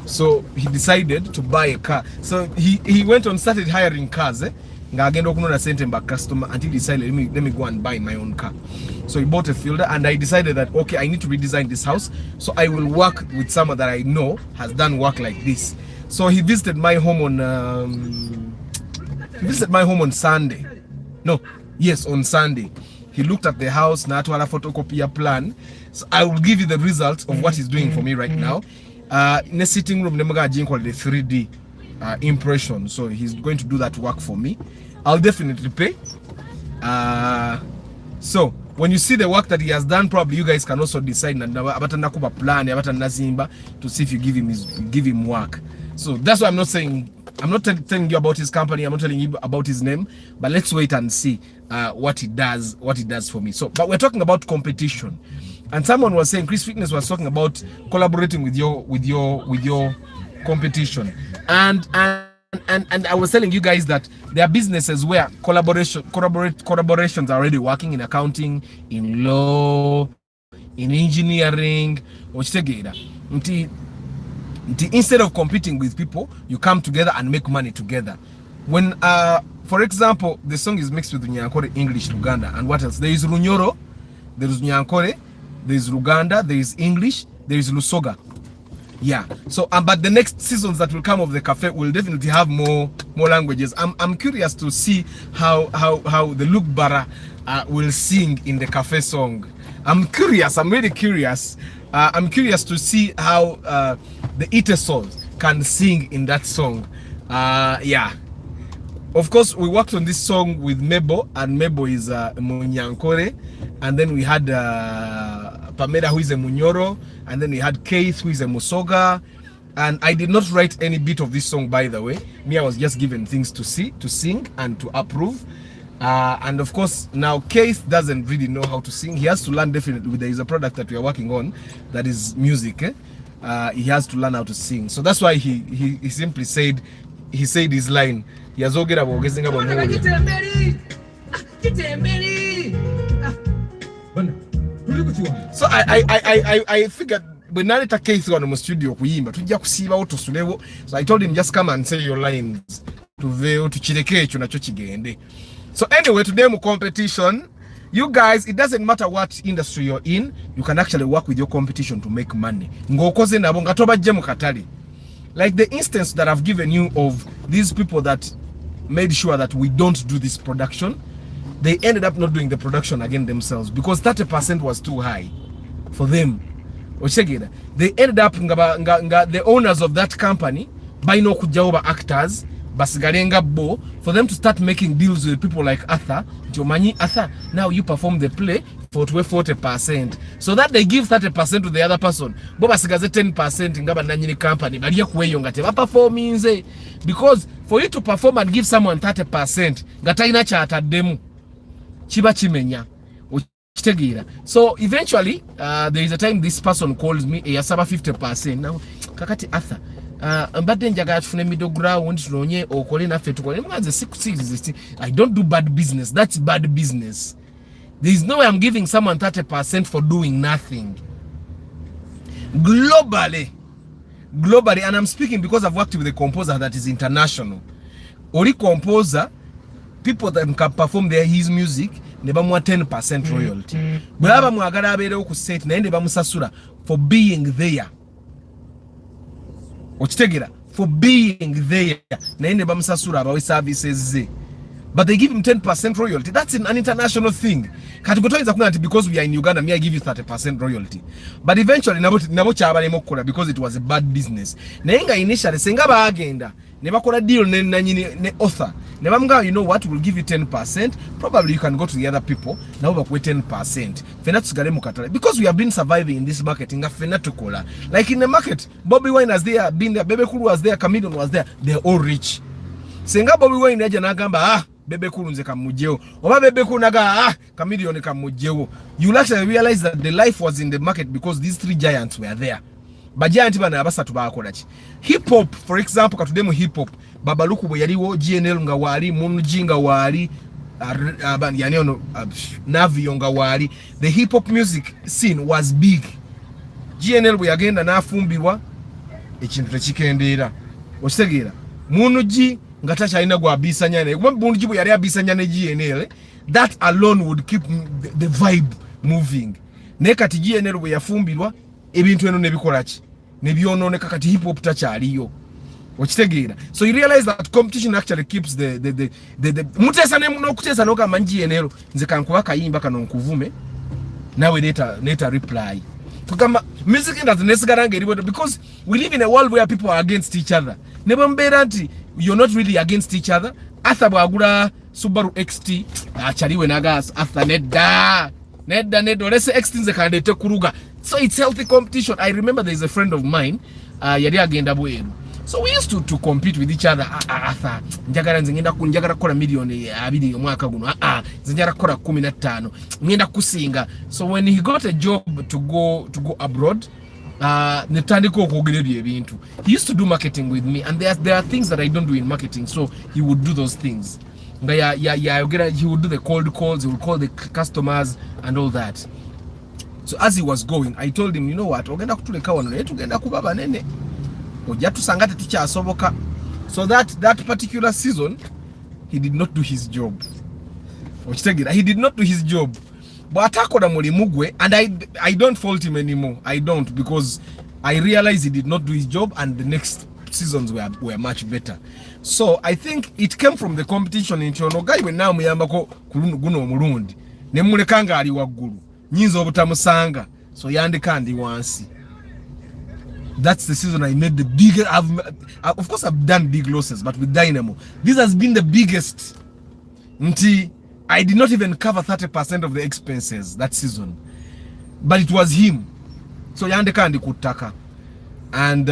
So he decided to buy a car. So he went on, started hiring cars ng'agenda okunona sente mba customer until he decided let me go and buy my own car. So he bought a fielder, and I decided that okay, I need to redesign this house, so I will work with someone that I know has done work like this. So he visited my home on Sunday. No, yes, on Sunday. He looked at the house, natwala photocopy a plan. So I will give you the results of what he's doing for me right now. In the sitting room, nemaga called the 3D impression. So he's going to do that work for me. I'll definitely pay. So when you see the work that he has done, probably you guys can also decide abatanakuba plan abatanazimba to see if you give him work. So that's why I'm not telling you about his company, I'm not telling you about his name, but let's wait and see what he does for me. So but we're talking about competition, and someone was saying, Chris Fitness was talking about collaborating with your competition, and I was telling you guys that there are businesses where collaborations are already working in accounting, in law, in engineering, instead of competing with people, you come together and make money together. When for example, the song is mixed with Nyankore, English, Luganda, and what else? There is Runyoro, there is Nyankore, there is Luganda, there is English, there is Lusoga. Yeah. So but the next seasons that will come of the cafe will definitely have more languages. I'm curious to see how the Lugbara will sing in the cafe song. I'm really curious. I'm curious to see how the Itesol can sing in that song. Yeah. Of course, we worked on this song with Mebo, and Mebo is Munyankore, and then we had Pamela, who is a Munyoro, and then we had Keith, who is a Musoga. And I did not write any bit of this song, by the way. Me, I was just given things to sing, and to approve. And of course, now Keith doesn't really know how to sing. He has to learn definitely. There is a product that we are working on that is music. He has to learn how to sing. So that's why he simply said, his line. He has ogera bogezi nga bonna. So I figured when naleta Keith wano mu studio kuyimba tujja kusiibawo tusulewo. So I told him, just come and say your lines tuveewo tukireke ekyo nakyo kigende. So anyway, today mu competition, you guys, it doesn't matter what industry you're in, you can actually work with your competition to make money. Ng'okoze nabo nga tobajje mu katale. Like the instance that I've given you of these people that made sure that we don't do this production, they ended up not doing the production again themselves because 30% was too high for them. They ended up the owners of that company buying no kujaoba actors basigalenga bo for them to start making deals with people like Arthur. Arthur, now you perform the play for 40%, so that they give 30% to the other person. Bo basigaze 10% ngaba nanyini company baliya kuweyo ngate ba performing, because for you to perform and give someone 30% ngataina cha atademu chiba chimenya. So eventually there is a time this person calls me yasaba 50%. Now kakati Arthur, mbadde njagala tufune middle ground tunonye okole naffe tukole mwanze 6 I don't do bad business. That's bad business. There is no way I'm giving someone 30% for doing nothing. Globally, and I'm speaking because I've worked with a composer that is international. Ori composer, people that can perform his music, ne bamwa 10% royalty. Bwaba mwagala abeerewo ku set naye bamusasula for being there. Okitegera, for being there naye bamusasula abawe services ze. But they give him 10% royalty. That's an international thing. Because we are in Uganda, me I give you 30% royalty. But eventually, nabo chabalemo kukola because it was a bad business. Nenga initially, senga bagenda, neba kola deal ne author. Neba mga, you know what, we'll give you 10%. Probably you can go to the other people. Now we 10%. Fena tusigale mukatale. Because we have been surviving in this market, inga fena tukola. Like in the market, Bobby Wine has there, been there, Bebe Kulu was there, Chameleon was there. They're all rich. Senga Bobby Wine aja nagamba, Bebe Kulu nze kamujeo. Oba Bebe Kulu naga, Chameleon kamujeo. You'll actually realize that the life was in the market because these three giants were there. But giant bana abasa tubakola. Hip hop, for example, katudemo hip hop. Babaluku bwe yaliwo, GNL nga wali, Munuji nga wali, Navi nga wali. The hip hop music scene was big. GNL bwe yagenda nafumbirwa ekintu tekikendera. Okitegera. Munuji nga takyalina gwa bisanyane. Munuji bwe yali abisanyane GNL, that alone would keep the vibe moving. Ne kati GNL bwe yafumbirwa ebintu eno nebikola ki? Nebyononeka kati hip hop takyaliyo. So you realize that competition actually keeps the mutesa n'okutesa n'ogamba GNL nze kankuba kayimba kano nkuvume nawe later reply. Tukamba music industry nesigala ng'eriwo because we live in a world where people are against each other. Ne bambeera nti you're not really against each other. Arthur bwagula Subaru XT achaliwe nagas Arthur nedda olese XT nze kandete kuruga. So it's healthy competition. I remember there is a friend of mine yali agenda bweru. So we used to compete with each other. Arthur njagala nze njagala kola milioni 2 omwaka guno. Nze njagala kola 15 ngenda kusinga. So when he got a job to go abroad, netandika okwogera ebyo ebintu. He used to do marketing with me, and there are things that I don't do in marketing, so he would do those things. He would do the cold calls, he would call the customers and all that. So as he was going, I told him, you know what, ogenda kutuleka wano naye tugenda kuba banene. Ojja tusanga tetukyasoboka. So that particular season, he did not do his job. He did not do his job. But atakola mulimu gwe, and I don't fault him anymore. I don't, because I realized he did not do his job, and the next seasons were much better. So I think it came from the competition in Chono. Guy we now muyambako guno omulundi. Ne mulekanga ali waggulu. Nyinza obutamusanga. So yandika ndi wansi. That's the season I made the biggest. Of course, I've done big losses, but with Dynamo, this has been the biggest. I did not even cover 30% of the expenses that season, but it was him. So yande kandi kutaka, and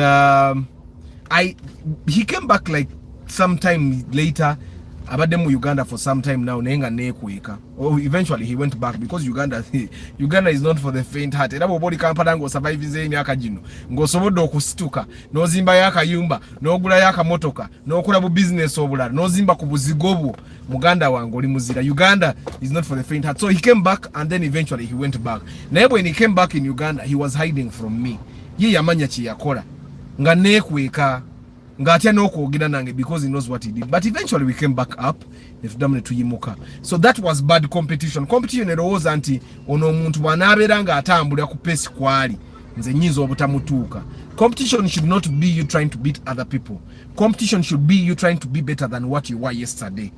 he came back like sometime later. Abadde mu Uganda for some time now. Nenga nekweka. Oh, eventually he went back because Uganda is not for the faint heart. Era bobodi kampala ngo survive nze emyaka gino. Ngo sobodde okusituka. No zimba yaka yumba. No gula yaka motoka. No kula bu business obulala. No zimba ku buzigo bwo. Muganda wange oli muzira. Uganda is not for the faint heart. So he came back and then eventually he went back. Naye when he came back in Uganda, he was hiding from me. Ye yamanya ki yakola. Nga nekweka. Ngatia n'okwogera nange because he knows what he did. But eventually we came back up. So that was bad competition. Competition erowooza nti ono omuntu bw'anaabeera nga atambulira ku pace kwali nze nnyinza obutamutuuka. Competition should not be you trying to beat other people. Competition should be you trying to be better than what you were yesterday.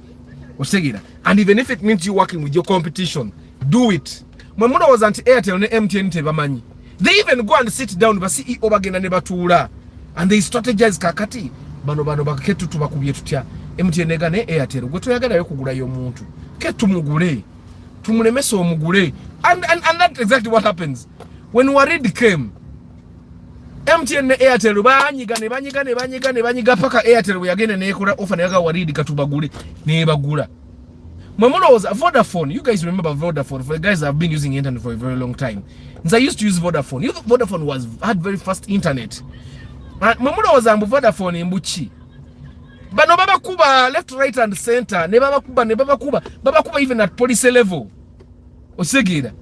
Otegera. And even if it means you working with your competition, do it. Mwe mulowooza nti Airtel ne MTN tebamanyi. They even go and sit down ba CEO bagenda ne batuula. And they strategize kakati bano baketu tubakubye tutya MTN ega ne Airtel gwe toyagala yo kugula yo muntu ketu mugule tumulemesa omugule and that's exactly what happens when Warid came. MTN ne Airtel banyiga paka Airtel we yagene ne ekola offer ne yaga Warid katubagule ne bagula. Mamono was a Vodafone. You guys remember Vodafone? For the guys that have been using internet for a very long time. I used to use Vodafone. Vodafone had very fast internet. Mamuno was ambu Vodafone imbuchi. Bano baba kuba left, right and center. Ne baba kuba even at police level. Osegira.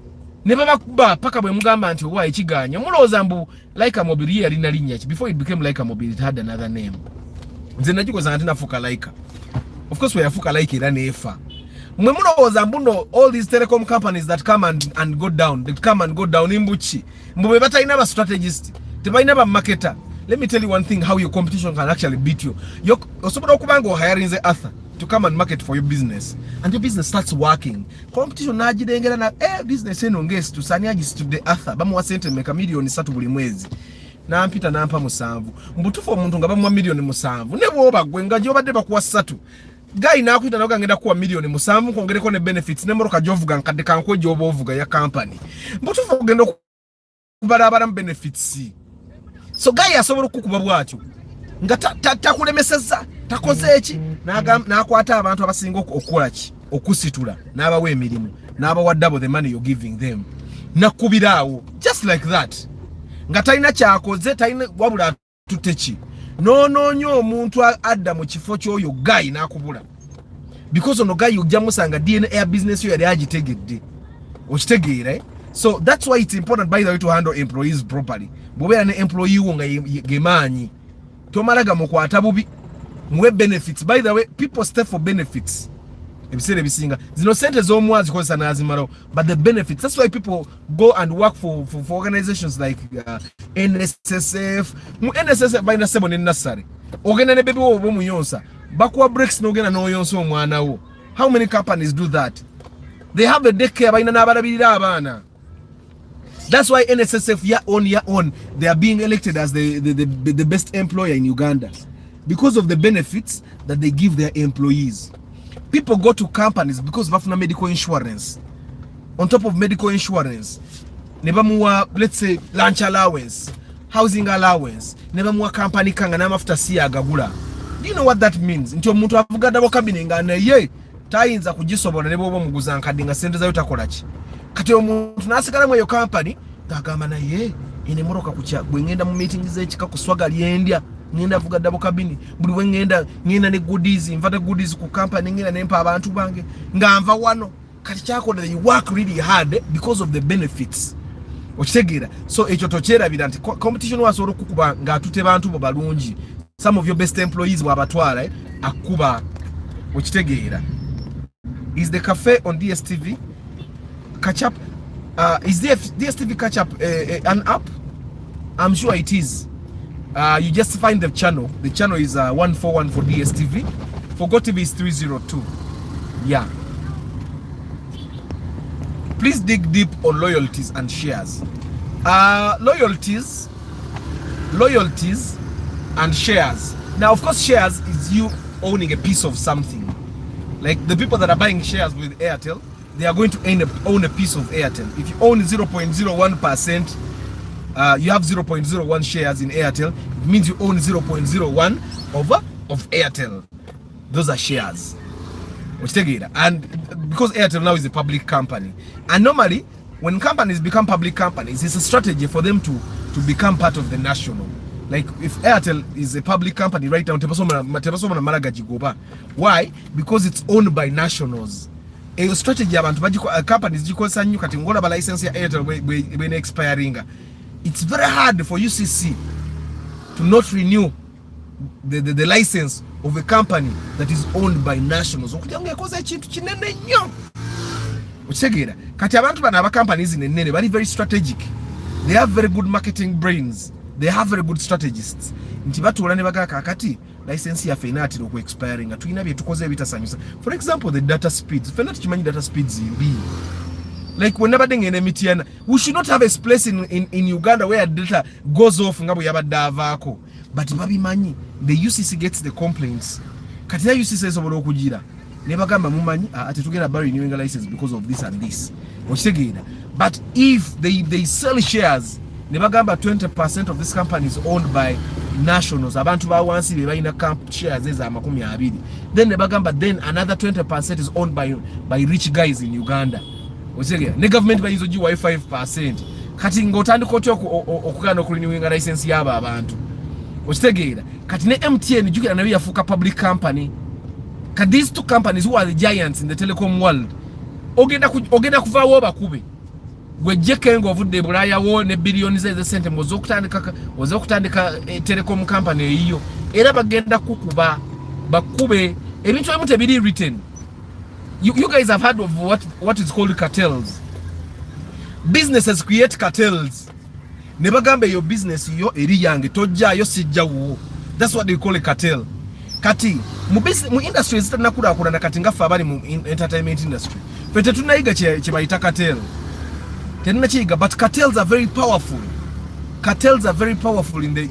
Ne baba kuba paka bwe mugamba nti owa ekiganya. Muno was ambu like a mobile alina linya. Before it became like a mobile, it had another name. Nze najiko zangatina fuka like. Of course we are fuka like era nefa. Muno was ambu no all these telecom companies that come and go down. They come and go down imbuchi. Mbube bata inaba strategist. Teba inaba marketer. Let me tell you one thing, how your competition can actually beat you. You're hiring the author to come and market for your business. And your business starts working. Competition najidengera na business eno ngesi tusaniaji to the author. Bamu wa sente meka milioni satu buli mwezi. Na mpita na mpa musanvu. Mbutufu omuntu nga bamu wa milioni musanvu. Nebo oba gwenga joba deba kuwa satu. Guy na akuita na ngenda kuwa milioni musanvu kongereko ne benefits. Nemoro kajovuga nkade kankwe joba ovuga ya company. Mbutufu gendo kubarabara benefits. So guy asobola okukuba bwatyo nga takulemeseza takoze eki nakwata abantu abasinga okukola ki okusitula n'abawa emirimu n'abawa double the money you're giving them nakubiraawo just like that nga talina kyakoze talina wabula tuteki noonoonya omuntu adda mu kifo ky'oyo guy n'akubula because ono guy ojja musanga DNA business yo yali agitegedde okitegeera. So that's why it's important, by the way, to handle employees properly. Bobera ne employee wo nga gemanyi. Tomalaga mukwata bubi. Mwe benefits. By the way, people stay for benefits. Ebisere bisinga. Zino sente z'omwazi kozesa n'azimalawo. But the benefits, that's why people go and work for organizations like NSSF. Mu NSSF bayina sebo ne nasare. Ogenda ne baby wo muyonsa. Bakuwa breaks n'ogenda n'oyonsa omwana wo. How many companies do that? They have a daycare bayina n'abalabirira abaana. That's why NSSF year on, they are being elected as the best employer in Uganda because of the benefits that they give their employees. People go to companies because of medical insurance. On top of medical insurance, nebamuwa, let's say, lunch allowance, housing allowance, nebamuwa company kanga na mafuta siya agagula. Do you know what that means? Nti omuntu avuga dabo kabine nga ye tayinza kugisobola nebo bo muguza nkadi nga sente zayo takola ki. Kati omuntu nasigala mu yo company gagamba na ye ine moroka kucha bwengenda mu meetings z'ekika kuswaga lyendya ngenda avuga dabo kabini buli wengenda ngenda ne goodies mvata goodies ku company ngenda nempa abantu bange nganva wano kati kyakola you work really hard because of the benefits okitegeera. So ekyo tokyerabira nti competition wasobola okukuba ng'atute bantu bo balungi. Some of your best employees wabatwala akuba okitegeera. Is the cafe on DSTV? Catch up. Is DSTV catch up an app? I'm sure it is. You just find the channel. The channel is 141 for DSTV. For GoTV is 302. Yeah. Please dig deep on loyalties and shares. Loyalties, loyalties, and shares. Now, of course, shares is you owning a piece of something. Like the people that are buying shares with Airtel, they are going to own a piece of Airtel. If you own 0.01%, you have 0.01 shares in Airtel, it means you own 0.01 of Airtel. Those are shares. And because Airtel now is a public company, and normally when companies become public companies, it's a strategy for them to become part of the national. Like if Airtel is a public company right now, why? Because it's owned by nationals. A strategy abantu companies jikozesa nnyo kati ngola ba license ya Airtel when expiring. It's very hard for UCC to not renew the license of a company that is owned by nationals. Okujangekoza ekintu kinene nnyo. Okitegera kati abantu bana aba companies nene bali very strategic. They have very good marketing brains. They have very good strategists. Nti batuula ne bagaka kati license ya fenati oku expiring atuyina bye tukoze bitasanyusa. For example, the data speeds. Fenati chimanyi data speeds imbi. Like whenever mitiana, we should not have a place in Uganda where data goes off ngabo yabadde avaako. But babi manyi, the UCC gets the complaints. Katira UCC esobola okugira. Ne bagamba mumanyi ati tugenda bari renewing a license because of this and this. Okitegera. But if they sell shares, ne bagamba 20% of this company is owned by nationals. Abantu ba wansi be bayina shares eza 20. Then ne bagamba then another 20% is owned by rich guys in Uganda. Okitegera. Ne government bayinza ogiwa 5%. Kati ngotandika otya okugana okurenewing a license yaba abantu. Okitegera. Kati ne MTN jukira nayo yafuka public company. Kati these two companies who are the giants in the telecom world, ogenda kuvaawo bakube gwe jekengo ovudde bulaya wo ne billions eze sente mozokutandika telecom company eyo era bagenda kukuba bakube ebintu ebimu tebiri written. You guys have heard of what is called cartels. Businesses create cartels. Ne bagamba your business yo eri yange tojjayo sijjawo. That's what they call a cartel. Kati mu industry zitanakula akulana kati ngafa abali mu entertainment industry. Fete tunayiga kye bayita cartel. Tenachiga, but cartels are very powerful. Cartels are very powerful in the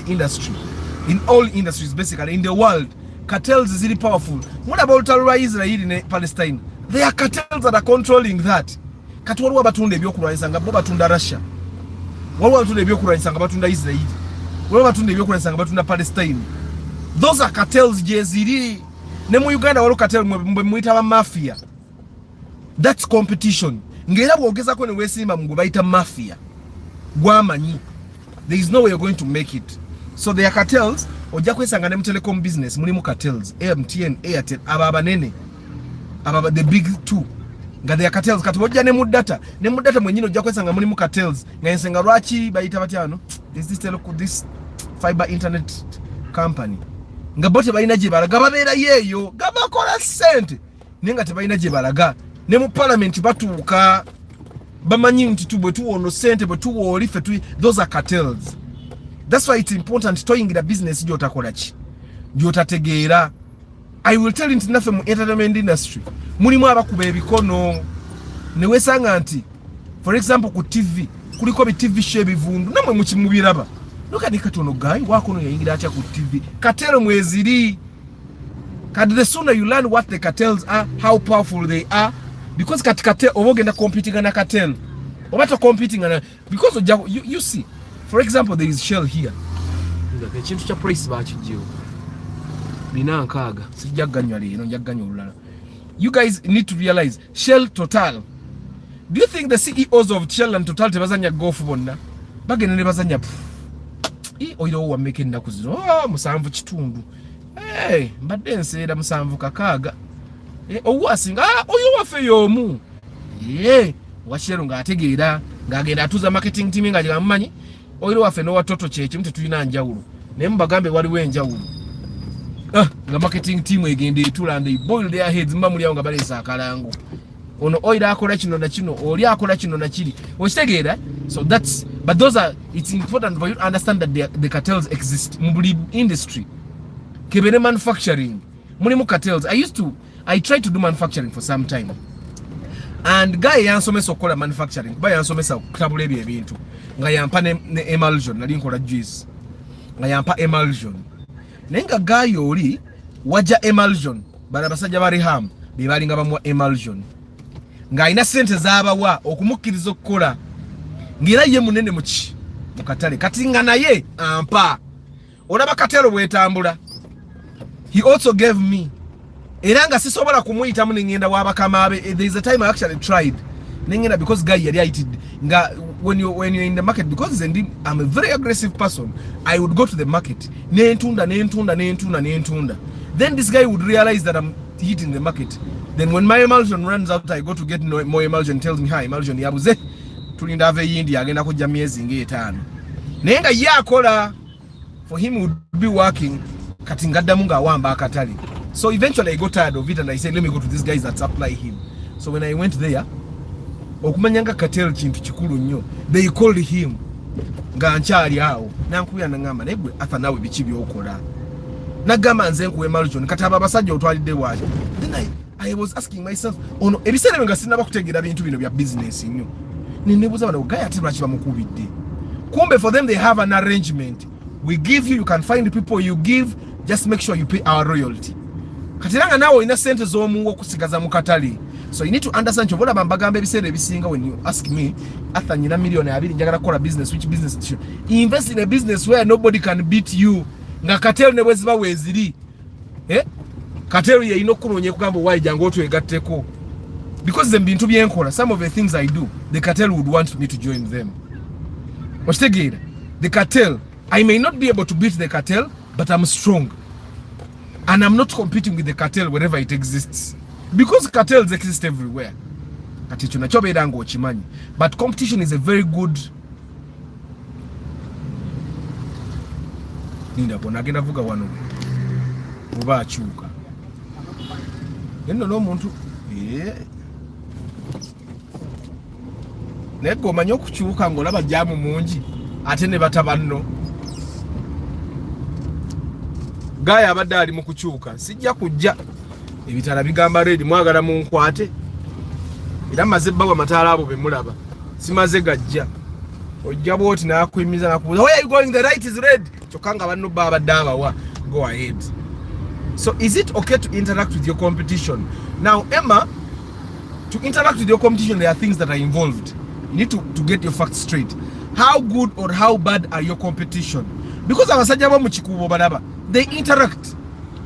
industry. In all industries basically in the world. Cartels is really powerful. What about Israel in Palestine? There are cartels that are controlling that. Kati waliwo batunda ebyokulwanyisa nga bo batunda Russia. Waliwo batunda ebyokulwanyisa nga batunda Israel. Waliwo batunda ebyokulwanyisa nga batunda Palestine. Those are cartels jeziri. Ne mu Uganda waliwo cartel mwita ba mafia. That's competition. Ngera bwogeza ko ne wesimba mu bayita mafia. Gwamanyi. There is no way you're going to make it. So there are cartels. Ojja kwesanga ne mu telecom business mulimu cartels. MTN, Airtel, abanene. The big two. Nga there are cartels. Kati ojja ne mu data. Ne mu data mwenyine ojja kwesanga mulimu cartels. Nga yensenga lwaki bayita batyano. This fiber internet company. Nga bote balina gye balaga babeera yeeyo. Gabakola sente. Nenga tebalina gye balaga. Ne mu parliament batuuka bamanyi nti tubwe tuwono sente bwe tuwoli fe tu. Those are cartels. That's why it's important toying the business jotakola ki jotategeera. I will tell you nti nafe mu entertainment industry mulimu abakuba ebikono ne wesanga nti for example ku TV kuliko bi TV show bivundu namwe mukimubiraba nokani katono guy wakono yayingira atya ku TV cartel mweziri. Kadi the sooner you learn what the cartels are, how powerful they are, because kati cartel obogenda competing na cartel obato competing na because you see. For example, there is Shell here. The chintu cha price ba chijiyo. Bina nkaga. Sijaganywa lero njaganywa ulala. You guys need to realize Shell Total. Do you think the CEOs of Shell and Total tebazanya golf bonna? Bagene ne bazanya. Oyo wa making na kuzino. Musanvu kitundu. Mbadde nseera musanvu kakaga. Owasinga oyo wafe yomu. Washero nga ategeera ngagenda atuza marketing team nga jamanyi. Oyo wafe no watoto cheche mte tulina njawulo. Ne mbagambe waliwo enjawulo. Nga marketing team egende etula and they boil their heads mbamuli nga balesa akalango. Ono oyo akola kino na kino, oli akola kino na kiri. Okitegeera? So but those are, it's important for you to understand that the cartels exist in the industry. Kebene manufacturing. Mulimu cartels. I tried to do manufacturing for some time. And guy yansomesa okola manufacturing. Ba yansomesa kutabula ebintu. Nga yampa ne emulsion nali nkola juice. nga yampa emulsion nenga gayo oli waja emulsion bana basajja bari ham bibali nga bamwa emulsion nga ina sente zaabawa okumukkiriza okukola ngira ye munene muki mukatale kati nga naye ampa olaba katero bwetambula. He also gave me era nga sisobola kumuyitamu nengenda wabakamabe. There is a time I actually tried nengenda because guy yali aited nga when you're in the market, because I'm a very aggressive person, I would go to the market nentunda. Then this guy would realize that I'm hitting the market. Then when my emulsion runs out, I go to get more emulsion. Tells me, hi, emulsion yabuze tulinda ave yindi agenda kujja myezi ng'etaano nenga yakola. For him would be working kati ngaddamu nga awamba akatale. So eventually I got tired of it and I said, let me go to these guys that supply him. So when I went there, okumanyanga katelo kintu kikulu nnyo, they called him nga nkyali awo nankuya nangamba nebwe afa nawe biki byokola nagamba nze nkuwe emulsion kataba abasajja otwalidde waali. Then I was asking myself, ono ebiseera nga sinaba kutegeera bintu bino bya business nnyo nenebuuza bano gaya ate lwaki bamukubidde. Kumbe for them they have an arrangement. We give you can find the people you give, just make sure you pay our royalty. Katiranga nawo ina sente z'omu okusigaza mu katale. So you need to understand chobola bambagamba ebiseera ebisinga when you ask me after nyina million 2 njagala kola business, which business should invest in a business where nobody can beat you. Nga katero ne bweziba weziri katero ye ino kunonye kugamba why jango twegatteko because them bintu byenkola. Some of the things I do the cartel would want me to join them. Ostegeera the cartel, I may not be able to beat the cartel, but I'm strong. And I'm not competing with the cartel wherever it exists. Because cartels exist everywhere. But competition is a very good... Ninda bona agenda vuga wano. Uba achuka. Yendo no muntu. Nego manyo kuchuka ngolaba jamu mungi. Ate ne batabanno. Gaya abadde ali mu kukyuka sijja kujja ebitala bigamba red mwagala mu nkwate era maze bbawa mataala abo bemulaba simaze gajja ojja bwoti nakwimiza nakubuza where are you going, the right is red chokanga banno baba dabawa go ahead. So is it okay to interact with your competition? Now Emma, to interact with your competition there are things that are involved. You need to get your facts straight. How good or how bad are your competition? Because abasajja ba mu kikubo balaba they interact.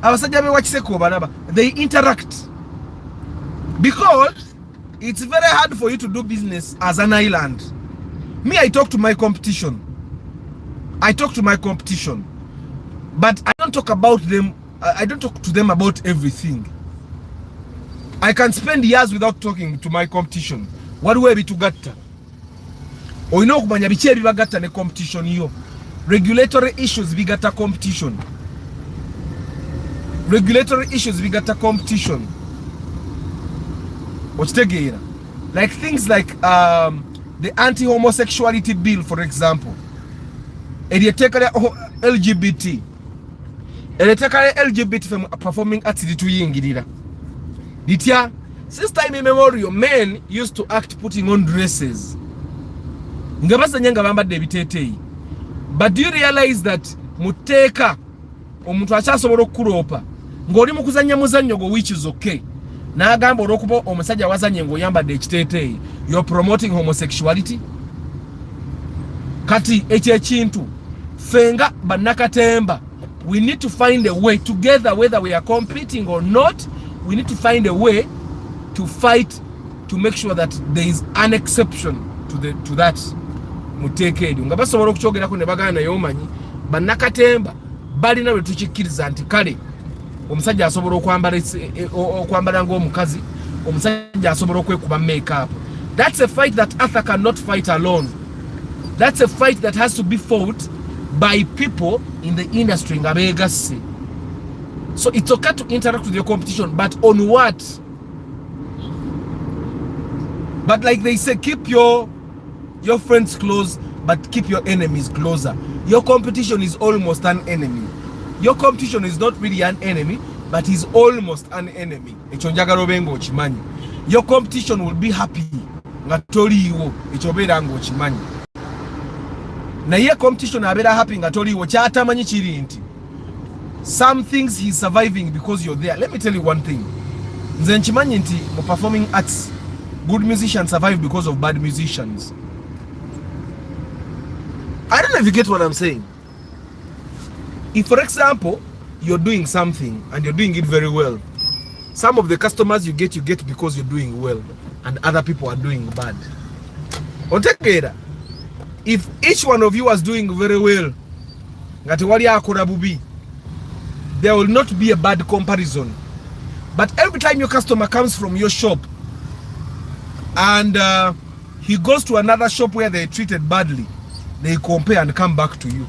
Abasajja be wakiseko balaba they interact. Because it's very hard for you to do business as an island. Me, I talk to my competition. But I don't talk about them. I don't talk to them about everything. I can spend years without talking to my competition. What do we be to gatta? Or you know kumanya bichi ebibagatta ne competition yo. Regulatory issues bigata competition. Like things like the anti-homosexuality bill, for example. LGBT. LGBT from performing arts lituyingirira. Ditya, since time immemorial, men used to act putting on dresses. Ngabasanyanga bambadde ebiteeteeyi. But do you realize that muteka omuntu akyasobola okukuloopa ng'oli mu kuzannya muzannyo gwo, which is okay, n'agamba olw'okuba omusajja wazanye ng'oyambadde ekiteeteeyi, you're promoting homosexuality? Kati ekyo ekintu fenga bannakatemba, we need to find a way together, whether we are competing or not, we need to find a way to fight to make sure that there is an exception to that. Mutekeedi nga basobola okukyogerako ne bagana naye omanyi bannakatemba balina bwe tukikkiriza nti kale omusajja asobola okwambala ng'omukazi, omusajja asobola okwekuba make-up. That's a fight that Arthur cannot fight alone. That's a fight that has to be fought by people in the industry nga beegasse. So it's okay to interact with your competition, but on what? But like they say, keep your friends close, but keep your enemies closer. Your competition is almost an enemy. Your competition is not really an enemy, but is almost an enemy. Your competition will be happy nga toliiwo, ekyo beera ng'okimanyi. naye competition abeera happy nga toliiwo kyatamanyi kiri nti some things he's surviving because you're there. Let me tell you one thing, nze nkimanyi nti mu performing arts good musicians survive because of bad musicians. I don't know if you get what I'm saying. If for example you're doing something and you're doing it very well, some of the customers you get because you're doing well and other people are doing bad. Ontegeera, if each one of you was doing very well ngati wali akola bubi, there will not be a bad comparison. But every time your customer comes from your shop and he goes to another shop where they treated badly, they compare and come back to you.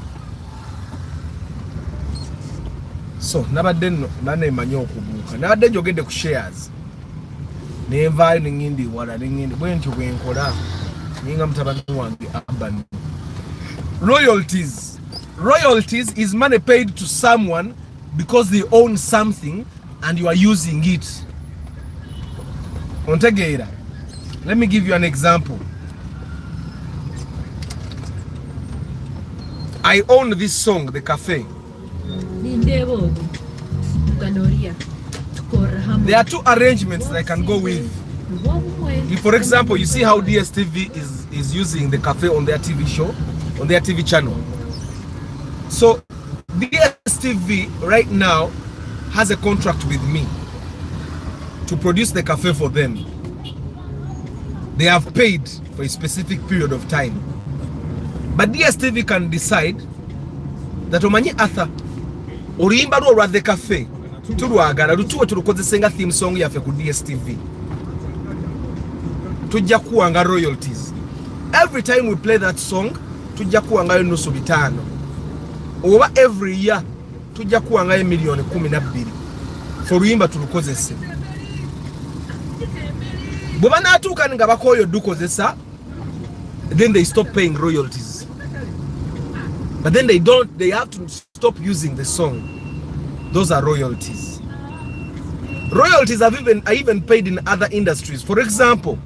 So nabadde nno nane manyi okubuuka, nabadde njogedde ku shares nenvaayo nengindi wala nengindi bwe ntyo bwe nkola ninga mutabani wange Urban. Royalties is money paid to someone because they own something and you are using it. Ontegeera, let me give you an example. I own this song, The Cafe. There are two arrangements that I can go with. If, for example, you see how DSTV is using The Cafe on their TV show, on their TV channel. So DSTV right now has a contract with me to produce The Cafe for them. They have paid for a specific period of time. But DSTV can decide that omanyi Arthur oluyimba lwo The Cafe tulwagala lutuwe tulukozesenga theme song yaffe ku DSTV, tujja kuwanga royalties. Every time we play that song tujja kuwangayo nusu bitano, oba every year tujja kuwangayo milioni 12 for luyimba tulukozese. Bwe banatuuka nga bakoyo dukozesa, then they stop paying royalties. But then they have to stop using the song. Those are royalties. Royalties are even paid in other industries. For example,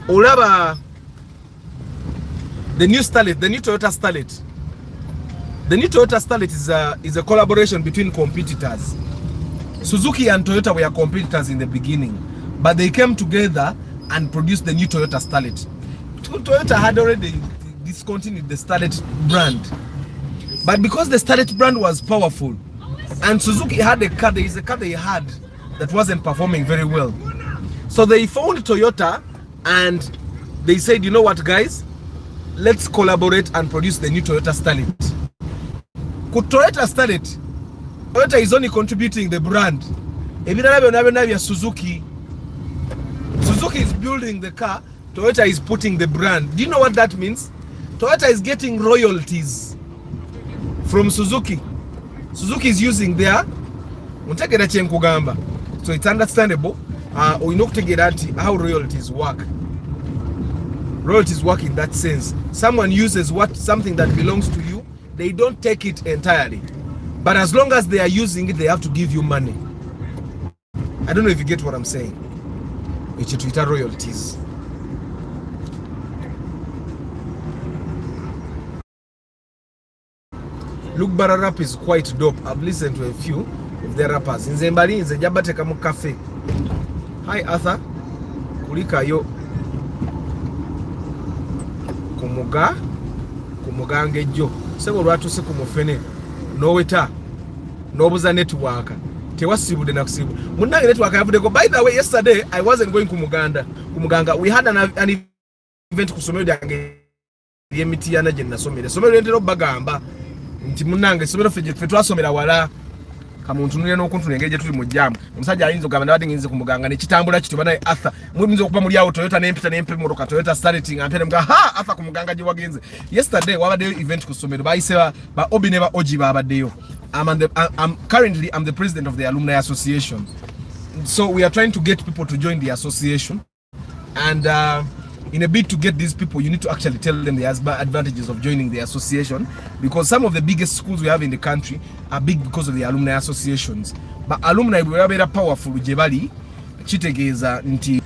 olaba the new Toyota Starlet. The new Toyota Starlet is a collaboration between competitors. Suzuki and Toyota were competitors in the beginning, but they came together and produced the new Toyota Starlet. Toyota had already discontinued the Starlet brand, but because the Starlet brand was powerful and Suzuki had a car they had that wasn't performing very well, so they found Toyota and they said, you know what guys, let's collaborate and produce the new Toyota Starlet. Toyota Starlet, Toyota is only contributing the brand. Suzuki is building the car, Toyota is putting the brand. Do you know what that means? Toyota is getting royalties from Suzuki. Suzuki is using their so it's understandable. We know how royalties work. Royalties work in that sense. Someone uses something that belongs to you, they don't take it entirely, but as long as they are using it, they have to give you money. I don't know if you get what I'm saying. It's Twitter royalties. Luke Barra rap is quite dope. I've listened to a few of their rappers. In Zembali, in Zajabate Kamu Cafe. Hi Arthur. Kulika yo. Kumugange jo. Sebo lwatu se kumufene. Noweta. Nobuza network. Tewasibude na kusibu. Munange network yavudeko. By the way, yesterday I wasn't going kumuganga. We had an event kusomero yange yemiti yana je nasomere. Somero entero bagamba. Nti munange somero fe twasomera wala kamuntu nule n'okuntunengeje tuli mu jamu. Omusajja ayinza okugamba nabadde nginze kumuganga ne kitambula kituba naye Arthur. Muyinza okuba muri awo Toyota n'empita motoka Toyota starting ampere mga ha Arthur kumuganga je wagenze. Yesterday wabadde event kusomero bayise ba obi ne ba oji babaddeyo. I'm currently the president of the alumni association. So we are trying to get people to join the association, and in a bid to get these people, you need to actually tell them the advantages of joining the association, because some of the biggest schools we have in the country are big because of the alumni associations. But alumni we are very powerful. Jebali, chitegeza nti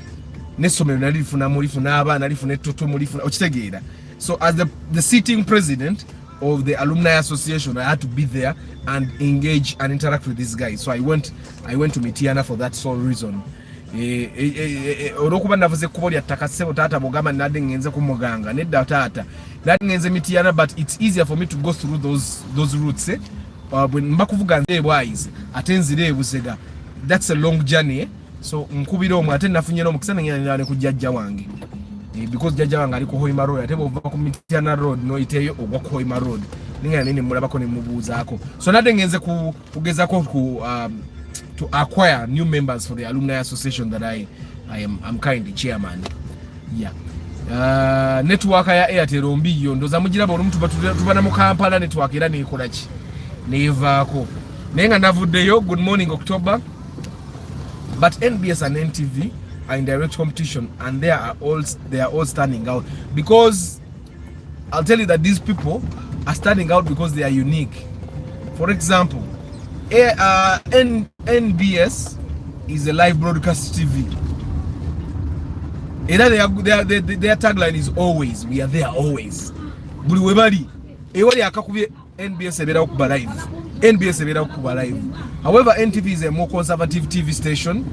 n'essomero nalifuna mulifuna abaana nalifuna ettoto mulifuna okitegeera. So as the sitting president of the alumni association, I had to be there and engage and interact with these guys. So I went to Mitiana for that sole reason. Olokuba navuze kubo lya takasebo tata bogama nade ngenze kumuganga nedda tata nade ngenze Mitiana, but it's easier for me to go through those routes when mbakuvuga nze bwise atenzire ebusega. That's a long journey. So nkubira omwe ate nafunye no mukisana nyane kujjajja wange because jjajja wange ali ku Hoima Road ate bova ku Mitiana Road no iteyo ogwa ku Hoima Road ninga nini mulabako ne mubuzaako. So nade ngenze kugezako ku to acquire new members for the alumni association that I'm currently chairman. Yeah. Network ya Airtel ombiyo ndoza mujira bolo mtu tubana mu Kampala network era ne ikola ki nevaako nenga navuddeyo. Good morning October. But NBS and NTV are in direct competition, and they are all standing out because I'll tell you that these people are standing out because they are unique. For example, NBS is a live broadcast TV. Their tagline is always, we are there always. Buli webali ewali akakubye NBS ebera okuba live. NBS ebera okuba live. However, NTV is a more conservative TV station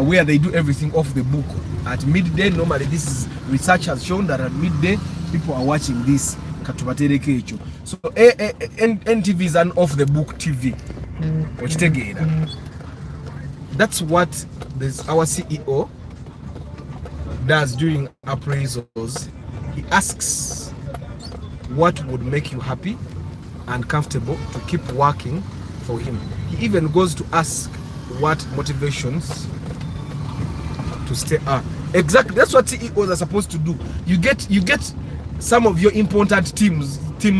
where they do everything off the book. At midday, normally this research has shown that at midday people are watching this. So NTV is an off the book TV. That's what our CEO does during appraisals. He asks what would make you happy and comfortable to keep working for him. He even goes to ask what motivations to stay. Exactly, that's what CEOs are supposed to do. You get some of your important team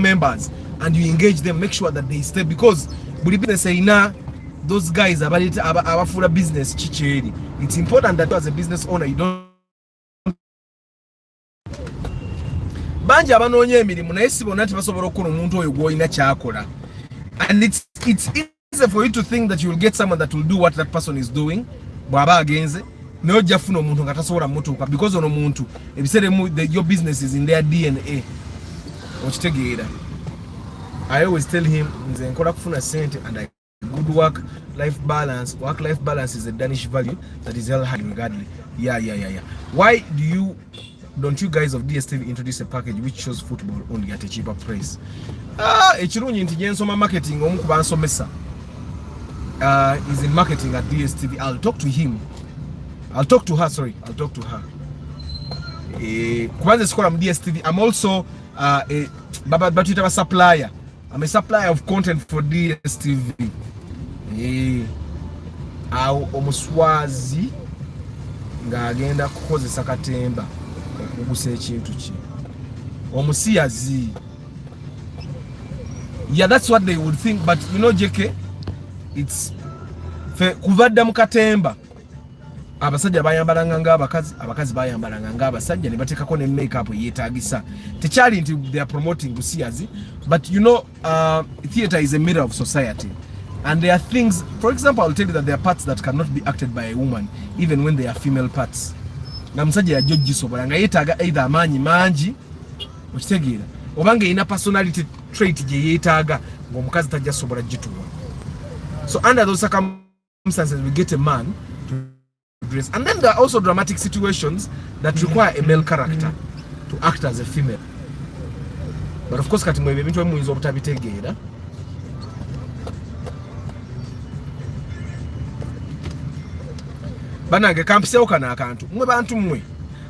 members and you engage them, make sure that they stay, because those guys are full of business. It's important that as a business owner you don't banja abanonye emirimu naye sibona nti basobola okukola omuntu oyo gw'olina kyakola. And it's easy for you to think that you will get someone that will do what that person is doing bw'aba agenze n'ojja funa omuntu nga tasobola mutuuka because ono muntu ebiseera your business is in their DNA. Okitegeera. I always tell him nze nkola kufuna sente and I good work life balance is a Danish value that is held high regardless. Yeah. Why don't you guys of DSTV introduce a package which shows football only at a cheaper price? Ekirungi nti gyensoma marketing omu ku bansomesa is in marketing at DSTV. I'll talk to her. Kubanza sikola mu DSTV. I'm also a supplier. I'm a supplier of content for DSTV. Omuswazi nga agenda kukozesa katemba okugusa ekintu ki. Omusiyazi. Yeah, that's what they would think, but you know JK, it's kuvadda mu katemba. Abasajja bayambalanga abakazi bayambalanga abasajja ne batekako ne makeup yeetagisa. Tekyali nti they are promoting busiyazi, but you know, theater is a mirror of society. And there are things, for example, I'll tell you that there are parts that cannot be acted by a woman, even when they are female parts. Na musajja ya George sobola nga yeetaga either amaanyi mangi, okitegeera, obanga ina personality trait gye yeetaga ng'omukazi tajja sobola gituwa. So under those circumstances, we get a man to dress. And then there are also dramatic situations that require a male character to act as a female. But of course, kati mwebe bintu muyinza obutabitegeera. Banange kampisewo kana akantu mwe bantu mwe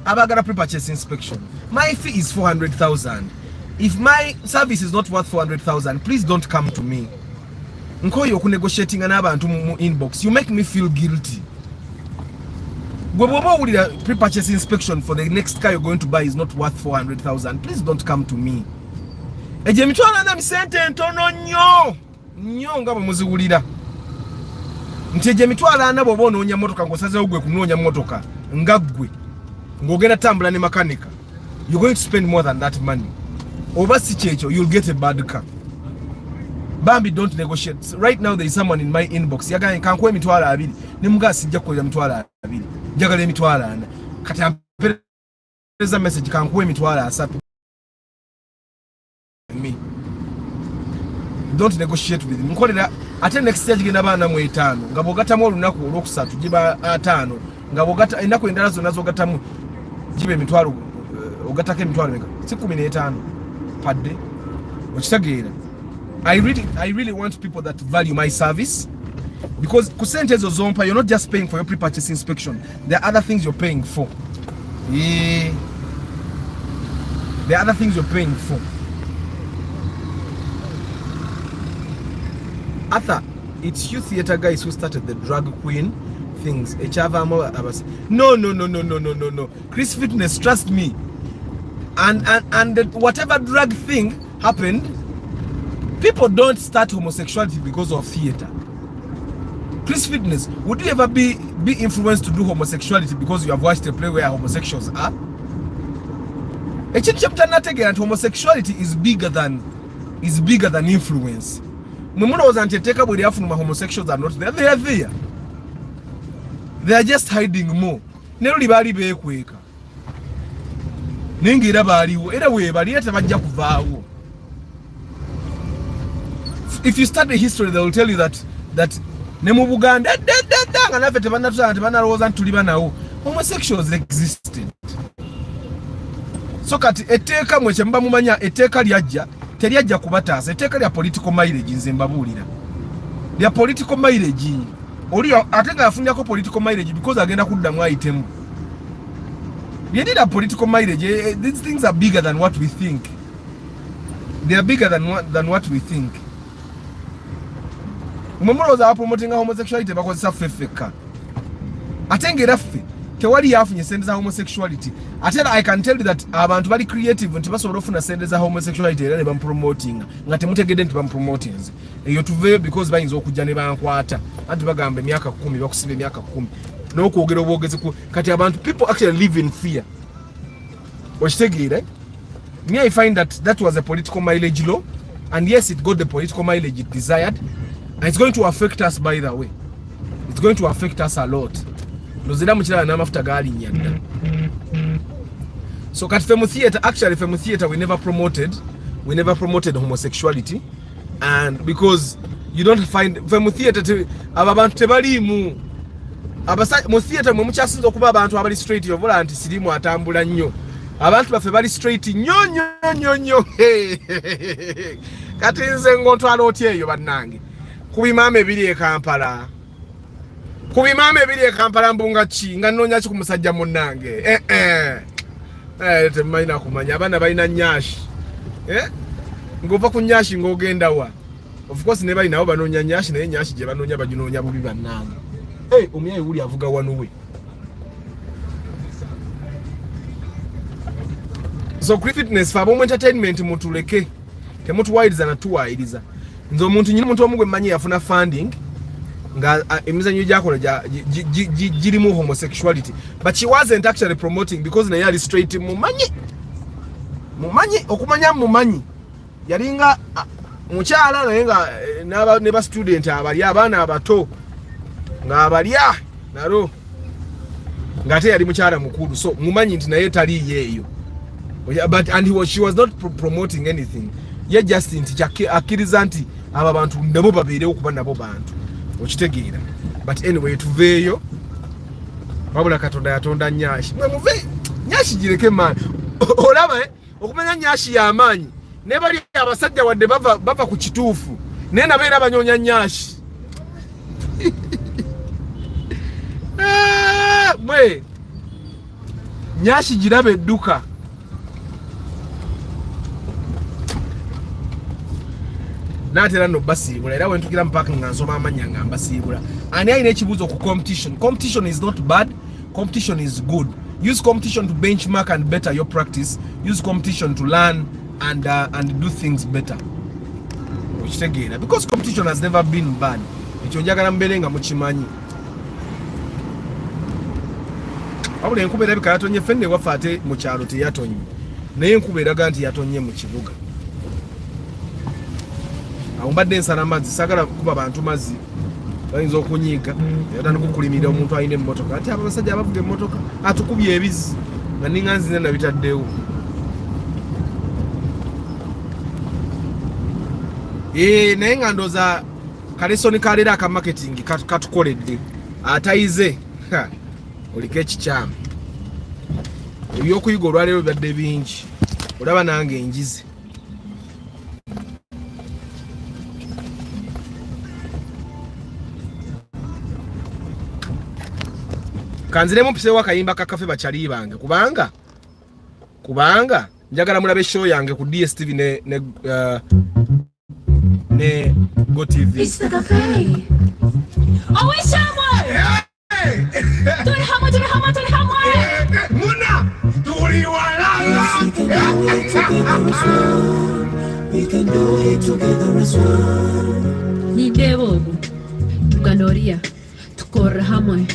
abagala pre-purchase inspection. My fee is 400,000. If my service is not worth 400,000, please don't come to me. Nkoyo okunegotiating n'abantu mu inbox, you make me feel guilty. Gwe pre-purchase inspection for the next car you're going to buy is not worth 400,000. Please don't come to me. Eje mitwala na misente ntono nnyo nga bwemuziwulira. Nteje mitwala na bobo noonya motoka ngosaze ogwe kunoonya motoka ngaggwe ngogenda tambula ne makanika. You're going to spend more than that money. Over sichecho, you'll get a bad car. Bambi, don't negotiate. Right now there is someone in my inbox. Yaga kankwe mitwala abiri. Nimuga sijja kukolera mitwala abiri. Njagala emitwala ana. kati ampereza message kankuwa emitwalo 3 me don't negotiate with me nkolera ate next stage genda bana mu 5 nga bogatamu olunaku olwokusatu giba 5 nga bogata enako endala zonna zogatamu gibe emitwalo ogatake emitwalo meka 15 per day okitegeera. I really want people that value my service, because kusente ezo zompa, you're not just paying for your pre-purchase inspection. There are other things you're paying for. Yeah. There are other things you're paying for. Arthur, it's you theater guys who started the drag queen things. No. Chris Fitness, trust me. And whatever drag thing happened, people don't start homosexuality because of theater. Chris Fitness, would you ever be influenced to do homosexuality because you have watched a play where homosexuals are? Homosexuality is bigger than influence. Mumuna was antiteka with the homosexuals are not there. They are there. They are just hiding more. Nero libali bekweka. Ningira baliwo era we bali atabajja kuvaawo. If you study history, they will tell you that ne mu Uganda nga nafe tebanalowooza nti tuli banawo, homosexuals existed. So kati etteeka mwe kyemba mumanya etteeka lyajja teryajja kubataasa, etteeka lya political mileage. Nze mbabuulira lya political mileage. Oli ate nga yafunnyako political mileage because agenda kuddamu ayitemu. You need a political mileage. These things are bigger than what we think. They are bigger than what we think. Umemoroza promoting homosexuality bakozesa fefeka. Atengera ffe tewali yafunye sente za homosexuality. Atera I can tell you that abantu bali creative nti basobola ofuna sente za homosexuality era ne bam promoting. Nga temutegedde nti bam promoting. Eyo tuve because bayinza okujja ne bankwata. Anti bagambe myaka 10 bakusibe myaka 10. N'okwogera obwogezi ku kati abantu, people actually live in fear. Okitegeera? Me, I find that was a political mileage law, and yes, it got the political mileage it desired, and it's going to affect us, by the way. It's going to affect us a lot. Nozira mukira n'amafuta gaali nyadda. So kati Femu Theatre we never promoted homosexuality, and because you don't find Femu Theatre abantu tebalimu. Mu theatre mwe mukyasinza okuba abantu abali straight yobola nti sirimu atambula nnyo. Abantu baffe bali straight nnyo. Kati nze ngontwala otya eyo bannange. Kubimama ebiri e Kampala mbunga ki nga nnoonya ki ku musajja munnange. Temumanyi kumanya abaana balina nnyashi. Ng'ova ku nnyashi ng'ogenda wa. Of course ne bali nabo banoonya nnyashi, naye nnyashi gye banoonya baginoonya bubi bannange. Omuyayi wuli avuga wanuwe. So Fitness fa bomu entertainment mutuleke temutuwayiriza na tuwayiriza. Nze omuntu nyine omuntu omugwe mmanyi yafuna funding nga emizanyo gyakola girimu homosexuality, but she wasn't actually promoting because naye ali straight. Mumanyi okumanya mumanyi yalinga mukyala naye nga ne ba student abali abaana abato nga abalya nalo ngate yali mukyala mukulu, so mumanyi nti naye tali yeeyo. But she was not promoting anything. Ye just nti akkiriza nti aba bantu nabo babeerewo kuba nabo bantu okitegeera. But anyway tuveeyo wabula Katonda yatonda nnyashi. Mwe muve nnyashi gireke maani. Olaba okumanya nnyashi y'amaanyi ne bali abasajja wadde bava ku kituufu naye nabeera banyonya nnyashi. Mwe nnyashi girabe edduka. Natera no basiibula era wentukira mpaka nga nsoma amanya nga mbasiibula. Ani alina ekibuuzo ku competition. Competition is not bad. Competition is good. Use competition to benchmark and better your practice. Use competition to learn and do things better. Okitegeera, because competition has never been bad. Ekyo njagala mbeere nga mukimanyi. Wabula enkuba erabika yatonye fenne waffe ate mu kyalo teyatonye. Naye enkuba eraga nti yatonye mu kibuga. Awo mbadde nsala mazzi, sagala kuba bantu mazzi. bayinza okunyiga yatandika okulimira omuntu alina emmotoka ati abasajja abavuga emmotoka atukubye ebizi nga ninga nzine nabitaddewo naye nga ndooza kalesoni kaleero akamaketingi katukoledde atayize oliko ekikyamu ebyokuyiga olwaleero bibadde bingi olaba nange enjize kanziremu mpiseewo akayimba ka kafe bakyali bange kubanga njagala mulabe show yange ku DSTV ne Go TV. It's the cafe. Oh, it's someone. Tuli hamwe. Muna, tuli walala. We can do it together as one. Nidebo Uganda tukora hamwe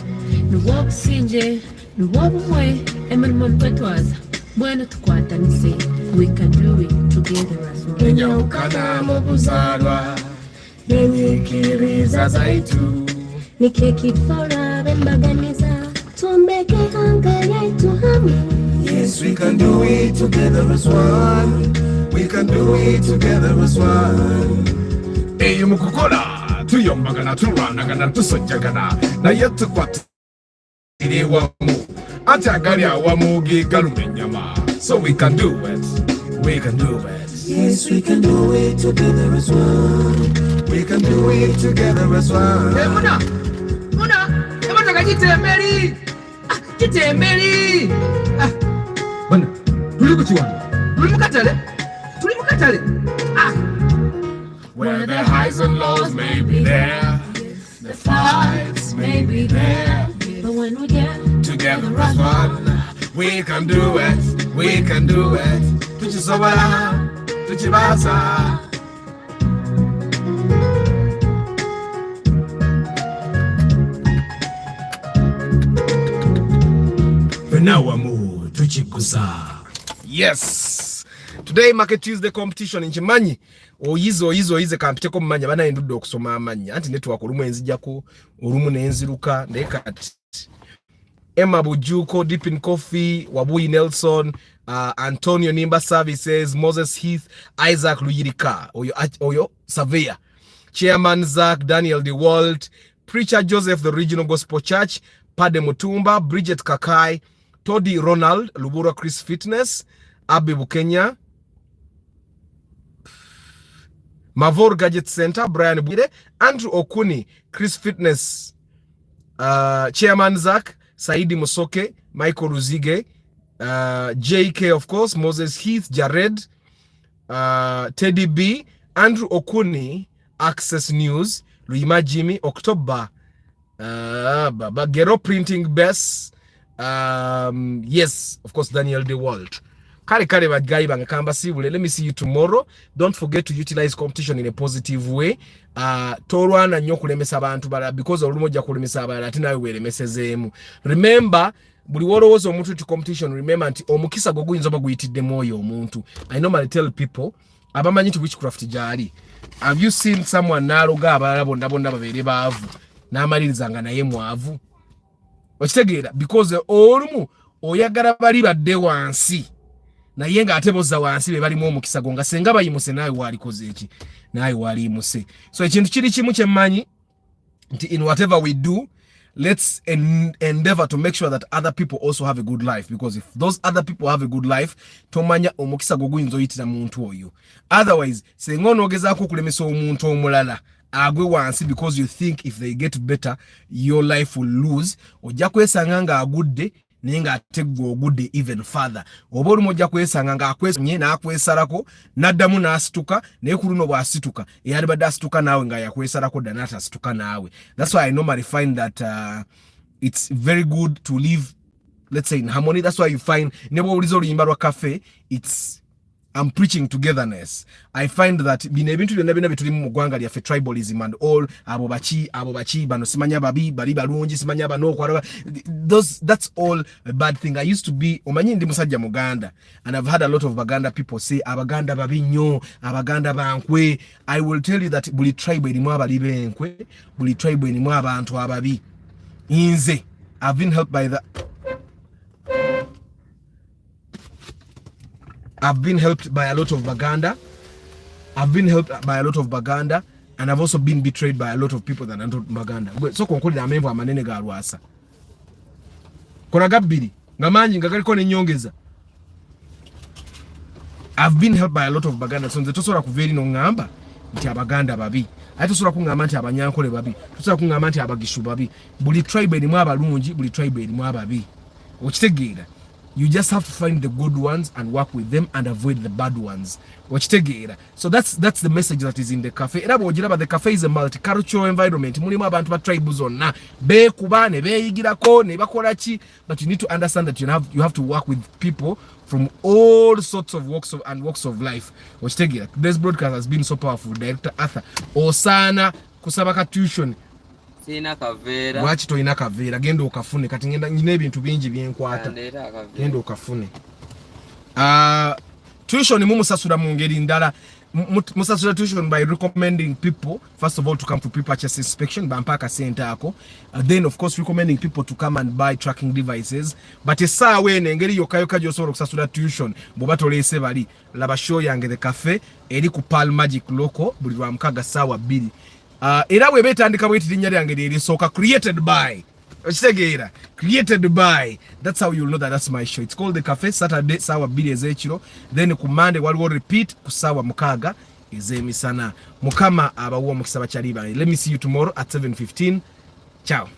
nuwobusinje nuwobumwe emirimo twetwaza bwenu tukwatanise. We can do it together as one. Enyaukana mu buzalwa nenyikiriza zaitu Nikeki fora bembaganiza tumbeke hanga yetu hamwe. Yes, we can do it together as one. We can do it together as one. Eyo mukukola tuyombagana tulwanagana tusojjagana naye tukwatire wamu ate agali awamu gegaluma ennyama. So we can do it. We can do it. Yes, we can do it together as one. We can do it together as one. Muna, emotoka kitemberi. Kitemberi. Bana, tuli ku kiwanda. Tuli mu katale. Where the highs and lows may be there, the fights may be there, But when we get together as one, we can do it, we can do it. Tuchisobora, tuchibasa. Venawamu, tuchikusa. Yes. Today Market Tuesday competition nchimanyi oyize kampiteko mumanya bana endudde okusoma amanya anti network olumu enzijako olumu nenziruka ndekati Emma Bujuko, Deep in Coffee, Wabui Nelson, Antonio Nimba Services, Moses Heath, Isaac Luyirika, Oyo Surveyor, Chairman Zach, Daniel DeWalt, Preacher Joseph, the Regional Gospel Church, Pade Mutumba, Bridget Kakai, Toddy Ronald, Lubura Chris Fitness, Abi Bukenya, Mavor Gadget Center, Brian Bude, Andrew Okuni, Chris Fitness, Chairman Zach, Saidi Musoke, Michael Ruzige, JK of course, Moses Heath, Jared, Teddy B, Andrew Okuni, Access News, Luima Jimmy, October, Gero Printing Best, yes, of course, Daniel DeWalt. Kale bagayi bange kamba sibule. Let me see you tomorrow. Don't forget to utilize competition in a positive way. Torwana nnyo kulemesa abantu bala because olumo ojja kulemesa abala ate nawe weeremesezeemu. Remember buli wolowooza omuntu ti competition, remember nti omukisa gwo guyinza oba guyitidde mwoyo omuntu. I normally tell people abamanyi nti witchcraft gyali. Have you seen someone naaloga abalala bonna babeere baavu n'amaliriza nga naye mwavu? Okitegeera because olumu oyagala bali badde wansi naye nga ate bozza wansi be balimu omukisa go nga senga bayimuse nawe walikoze eki nawe walimuse. So ekintu kiri kimu kyemmanyi nti in whatever we do, let's endeavor to make sure that other people also have a good life, because if those other people have a good life tomanya omukisa go guyinza oyitira muntu oyo. Otherwise senga onogezaako okulemesa omuntu omulala agwe wansi because you think if they get better your life will lose, ojja kwesanga nga agudde ninga ateggo ogudde even further. Oba olumu ojja kwesanga nga akwesonye n'akwesalako n'addamu n'asituka naye ku luno bw'asituka eyali badde asituka naawe nga yakwesalako dda n'atasituka naawe. That's why I normally find that it's very good to live, let's say, in harmony. That's why you find ne bw'owuliza oluyimba lwa cafe, it's I'm preaching togetherness. I find that bino ebintu byonna byonna bituli mu ggwanga lyaffe tribalism and all abo bachi bano simanya babi bali balungi simanya bano kwa that's all a bad thing. I used to be omanyi ndi musajja Muganda and I've had a lot of Baganda people say Abaganda babi nnyo Abaganda bankwe. I will tell you that buli tribe erimu abali benkwe buli tribe erimu abantu ababi. Inze I've been helped by that. I've been helped by a lot of Baganda. And I've also been betrayed by a lot of people that are not Baganda. So konkoli na membo amanene ga Rwasa. Kona gabbiri ngamanyi ngagaliko ne nyongeza. I've been helped by a lot of Baganda. So nze tosobola kuveeri no ngamba nti Abaganda babi. Ate tosobola kungamba nti Abanyankole babi. Tosobola kungamba nti Abagishu babi. Buli tribe erimu abalungi, buli tribe erimu ababi. Okitegeera. You just have to find the good ones and work with them and avoid the bad ones. So that's the message that is in the cafe. The cafe is a multicultural environment. Mulimu abantu ba tribes zonna bekubane beyigirako ne bakola ki, but you need to understand that you have to work with people from all sorts of walks of life. This broadcast has been so powerful. Director Arthur Osana kusaba ka tuition sina kavera wachi toina kavera genda okafune kati ngenda nyine ebintu bingi byenkwata genda okafune tuition mumusasula mu ngeri ndala musasula tuition by recommending people first of all to come to pre-purchase inspection bampaka center ako, then of course recommending people to come and buy tracking devices, but esaawe engeri yokayoka gyosobola okusasula tuition boba tolese bali laba show yange the cafe eri ku Pearl Magic Local buli lwa mukaga saawa 2. Era we betandika bweti linnya lyange liri soka created by. That's how you'll know that that's my show. It's called The Cafe, Saturday sawa 2 ezekiro, then ku Monday waliwo repeat ku sawa mukaga ezemisana. Mukama abawo mukisa bakyali bali. Let me see you tomorrow at 7:15. Ciao.